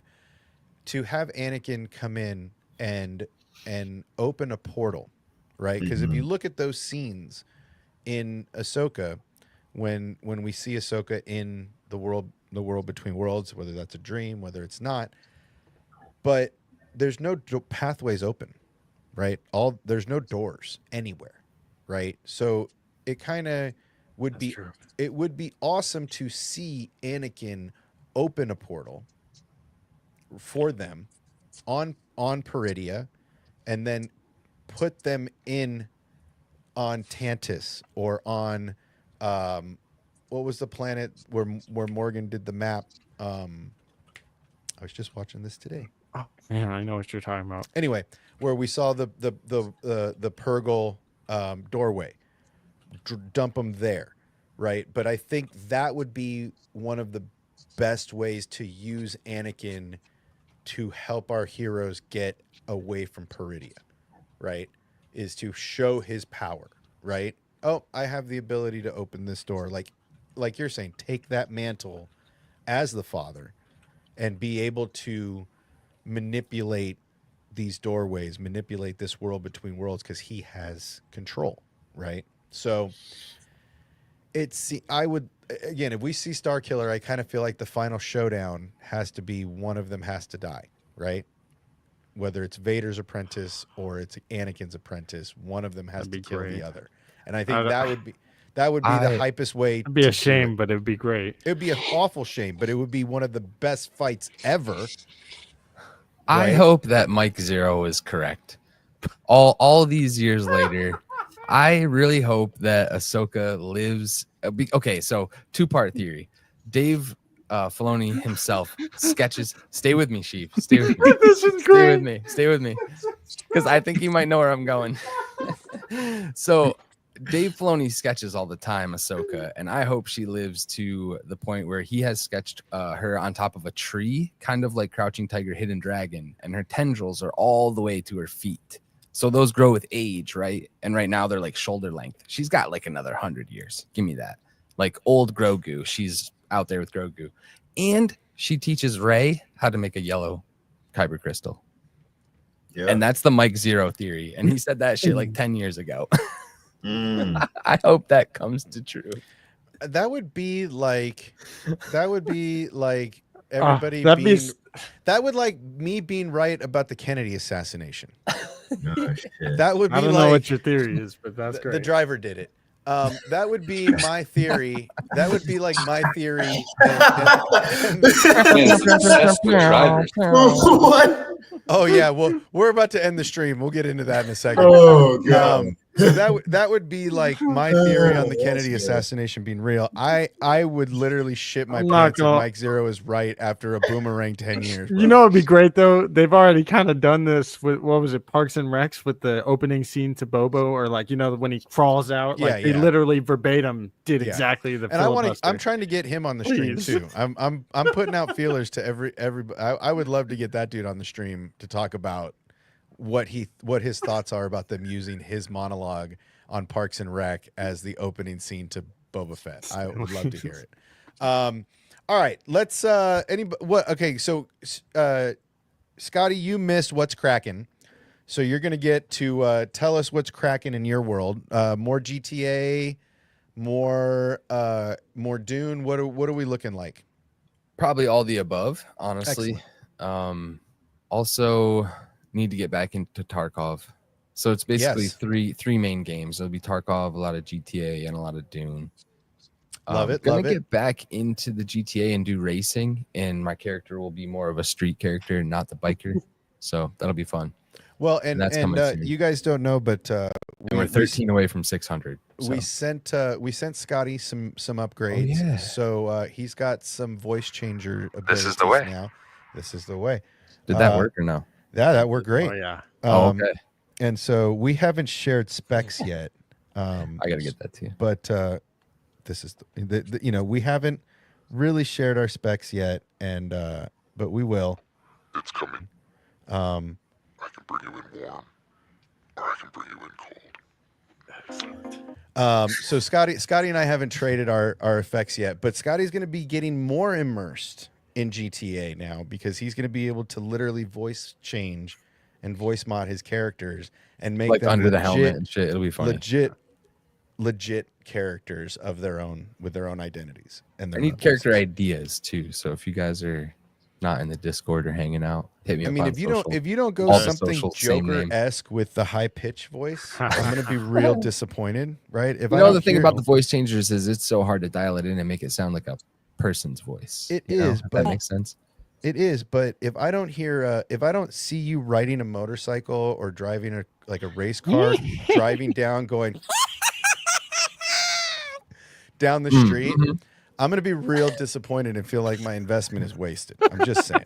Speaker 1: to have Anakin come in and open a portal, right? Because if you look at those scenes in Ahsoka, when we see Ahsoka in the world between worlds, whether that's a dream, whether it's not, but there's no pathways open, right? There's no doors anywhere, right? So it kind of would be true. It would be awesome to see Anakin open a portal for them on Peridia, and then put them on Tantis or on what was the planet where Morgan did the map? I was just watching this today.
Speaker 2: Oh man, I know what you're talking about.
Speaker 1: Anyway, where we saw the Purgle doorway, dump them there, right? But I think that would be one of the best ways to use Anakin to help our heroes get away from Peridia, right? Is to show his power, right? Oh, I have the ability to open this door. Like you're saying, take that mantle as the father and be able to manipulate these doorways, manipulate this world between worlds because he has control, right? So I would, again, if we see Starkiller, I kind of feel like the final showdown has to be one of them has to die, right? Whether it's Vader's apprentice or it's Anakin's apprentice, one of them has to kill the other. And I think that would be the hypest way.
Speaker 2: It'd be a shame, but it'd be great.
Speaker 1: It'd be an awful shame, but it would be one of the best fights ever.
Speaker 6: I hope that Mike Zero is correct. All these years later, I really hope that Ahsoka lives. Okay, so 2-part theory. Dave Filoni himself sketches. Stay with me, Sheep. Stay with me.
Speaker 2: This is great.
Speaker 6: Stay with me, because I think you might know where I'm going. So Dave Filoni sketches all the time Ahsoka, and I hope she lives to the point where he has sketched her on top of a tree, kind of like Crouching Tiger, Hidden Dragon, and her tendrils are all the way to her feet. So those grow with age, right? And right now they're like shoulder length. She's got like another 100 years. Give me that. Like old Grogu. She's out there with Grogu. And she teaches Rey how to make a yellow kyber crystal. Yeah. And that's the Mike Zero theory. And he said that shit like 10 years ago. I hope that comes to true.
Speaker 1: That would be like everybody being that would like me being right about the Kennedy assassination. That would be
Speaker 2: I don't know what your theory is, but that's great.
Speaker 1: The driver did it. That would be my theory. That would be like my theory.
Speaker 3: What?
Speaker 1: Oh yeah, well, we're about to end the stream. We'll get into that in a second.
Speaker 3: Oh god.
Speaker 1: So that would be like my theory on the Kennedy assassination being real. I would literally shit my pants if Mike Zero is right after a boomerang 10 years. Bro.
Speaker 2: You know it'd be great though. They've already kind of done this with what was it, Parks and Recs, with the opening scene to Bobo, or like when he crawls out, like they literally verbatim did exactly the.
Speaker 1: And I'm trying to get him on the stream too. I'm putting out feelers to everybody. I would love to get that dude on the stream to talk about what his thoughts are about them using his monologue on Parks and Rec as the opening scene to Boba Fett. I would love to hear it. All right, let's okay, so Scotty, you missed what's cracking. So you're going to get to tell us what's cracking in your world. More GTA, more Dune. What are we looking like?
Speaker 6: Probably all the above, honestly. Also need to get back into Tarkov. So it's basically three main games. It'll be Tarkov, a lot of GTA, and a lot of Dune.
Speaker 1: Love it.
Speaker 6: Gonna get back into the GTA and do racing, and my character will be more of a street character, not the biker. So that'll be fun.
Speaker 1: Well, and you guys don't know, but
Speaker 6: we're 13 away from 600. So.
Speaker 1: We sent Scotty some upgrades.
Speaker 6: Oh, yeah.
Speaker 1: So he's got some voice changer abilities.
Speaker 7: This is the way.
Speaker 1: Now. This is the way.
Speaker 6: Did that work or no?
Speaker 1: Yeah, that worked great.
Speaker 2: Oh yeah.
Speaker 6: Okay.
Speaker 1: And so we haven't shared specs yet.
Speaker 6: I gotta get that to you.
Speaker 1: But this is we haven't really shared our specs yet, and but we will.
Speaker 5: It's coming. I can bring you in warm, or I can bring you in cold.
Speaker 1: So Scotty and I haven't traded our effects yet, but Scotty's going to be getting more immersed in GTA now because he's going to be able to literally voice change and voice mod his characters and make
Speaker 6: like
Speaker 1: them
Speaker 6: under the helmet and shit. It'll be funny.
Speaker 1: Legit characters of their own with their own identities. And
Speaker 6: I need character ideas too. So if you guys are not in the Discord or hanging out, hit me up. I mean,
Speaker 1: if you don't go something Joker-esque with the high pitch voice, I'm gonna be real disappointed, right? If
Speaker 6: the thing about the voice changers is it's so hard to dial it in and make it sound like a person's voice.
Speaker 1: It is, but
Speaker 6: that makes sense.
Speaker 1: It is, but if I don't hear, if I don't see you riding a motorcycle or driving a race car, driving down, going down the street. Mm-hmm. I'm going to be real disappointed and feel like my investment is wasted. I'm just saying.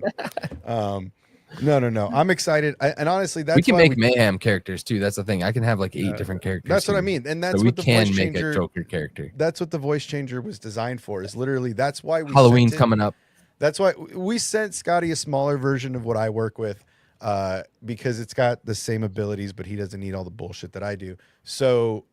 Speaker 1: No. I'm excited. And honestly, that's
Speaker 6: we can make mayhem characters too. That's the thing. I can have like 8 different characters.
Speaker 1: That's what I mean. And that's what the voice changer,
Speaker 6: make a Joker character.
Speaker 1: That's what the voice changer was designed for. Is literally that's why we
Speaker 6: Halloween's coming up.
Speaker 1: That's why we sent Scotty a smaller version of what I work with, because it's got the same abilities, but he doesn't need all the bullshit that I do. So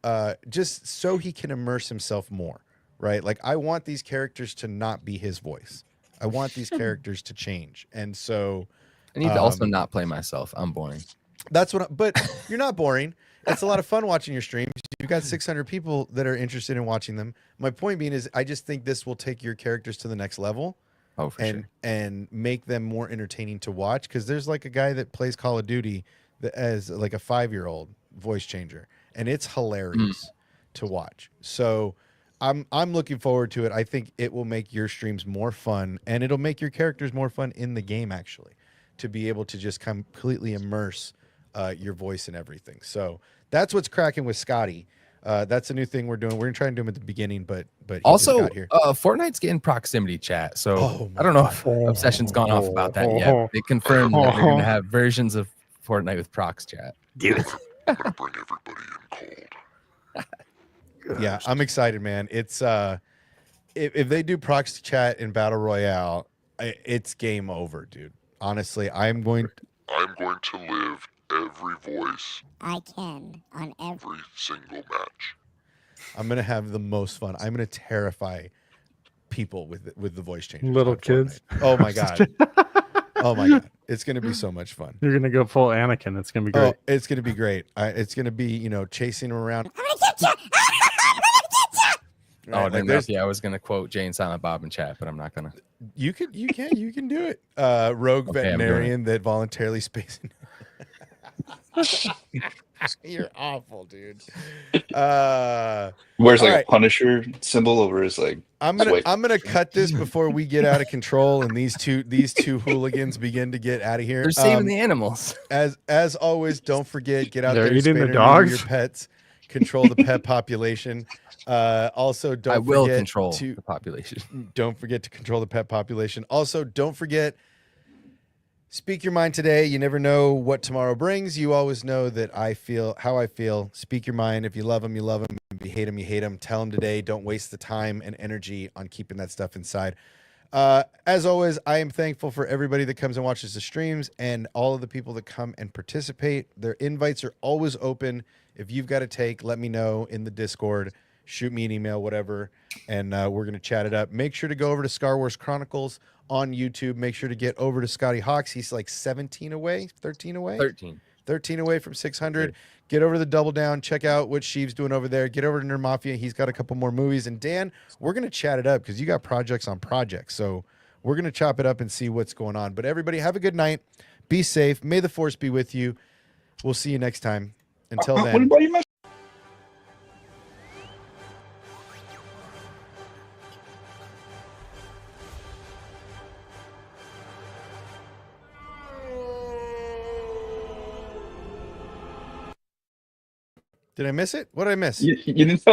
Speaker 1: just so he can immerse himself more, right? Like I want these characters to not be his voice. I want these characters to change. And so
Speaker 6: I need to also not play myself. I'm boring.
Speaker 1: that's what. But you're not boring. It's a lot of fun watching your streams. You've got 600 people that are interested in watching them. My point being is, I just think this will take your characters to the next level.
Speaker 6: Oh, for sure.
Speaker 1: And make them more entertaining to watch. Because there's like a guy that plays Call of Duty that as like a 5-year-old voice changer, and it's hilarious to watch. So I'm looking forward to it. I think it will make your streams more fun, and it'll make your characters more fun in the game, actually, to be able to just completely immerse your voice and everything. So that's what's cracking with Scotty. That's a new thing we're doing. We're gonna try and do them at the beginning, but he
Speaker 6: also
Speaker 1: just got here.
Speaker 6: Fortnite's getting proximity chat, so I don't know if Obsession's gone off about that yet. They confirmed that they're gonna have versions of Fortnite with prox chat.
Speaker 2: Dude,
Speaker 5: I'm gonna bring everybody in cold.
Speaker 1: Yeah, I'm excited, man. It's if they do proxy chat in Battle Royale, it's game over, dude. Honestly, I'm going
Speaker 5: to live every voice
Speaker 7: I can on
Speaker 5: every single match.
Speaker 1: I'm gonna have the most fun. I'm gonna terrify people with the voice changes.
Speaker 2: Little kids.
Speaker 1: Oh my god. Oh my god. It's gonna be so much fun.
Speaker 2: You're gonna go full Anakin. It's gonna be great.
Speaker 1: Oh, it's gonna be great. It's gonna be, chasing him around.
Speaker 7: I'm gonna get you.
Speaker 1: Right,
Speaker 6: Oh, like I was gonna quote Jay and Silent Bob in chat, but I'm not gonna.
Speaker 1: You can do it. Rogue veterinarian that voluntarily space. You're awful, dude.
Speaker 4: Wears like a Punisher symbol over his like.
Speaker 1: I'm gonna cut this before we get out of control and these two hooligans begin to get out of here.
Speaker 6: They're saving the animals.
Speaker 1: As always, don't forget, get out
Speaker 2: They're
Speaker 1: there,
Speaker 2: eating the
Speaker 1: spay neuter
Speaker 2: dogs?
Speaker 1: your pets, control the pet population. Also, don't
Speaker 6: I will
Speaker 1: forget
Speaker 6: control
Speaker 1: to
Speaker 6: the population.
Speaker 1: don't forget to control the pet population. Also, don't forget, speak your mind today. You never know what tomorrow brings. You always know that I feel how I feel. Speak your mind. If you love them, you love them. If you hate them, you hate them. Tell them today. Don't waste the time and energy on keeping that stuff inside. As always, I am thankful for everybody that comes and watches the streams and all of the people that come and participate. Their invites are always open. If you've got a take, let me know in the Discord. Shoot me an email, whatever, and we're going to chat it up. Make sure to go over to Star Wars Chronicles on YouTube. Make sure to get over to Scotty Hawks. He's like 13 away from 600. Get over to the Double Down. Check out what Sheev's doing over there. Get over to Nerd Mafia. He's got a couple more movies. And Dan, we're going to chat it up because you got projects on projects. So we're going to chop it up and see what's going on. But everybody, have a good night. Be safe. May the Force be with you. We'll see you next time. Until then. Did I miss it? What did I miss?
Speaker 4: You didn't tell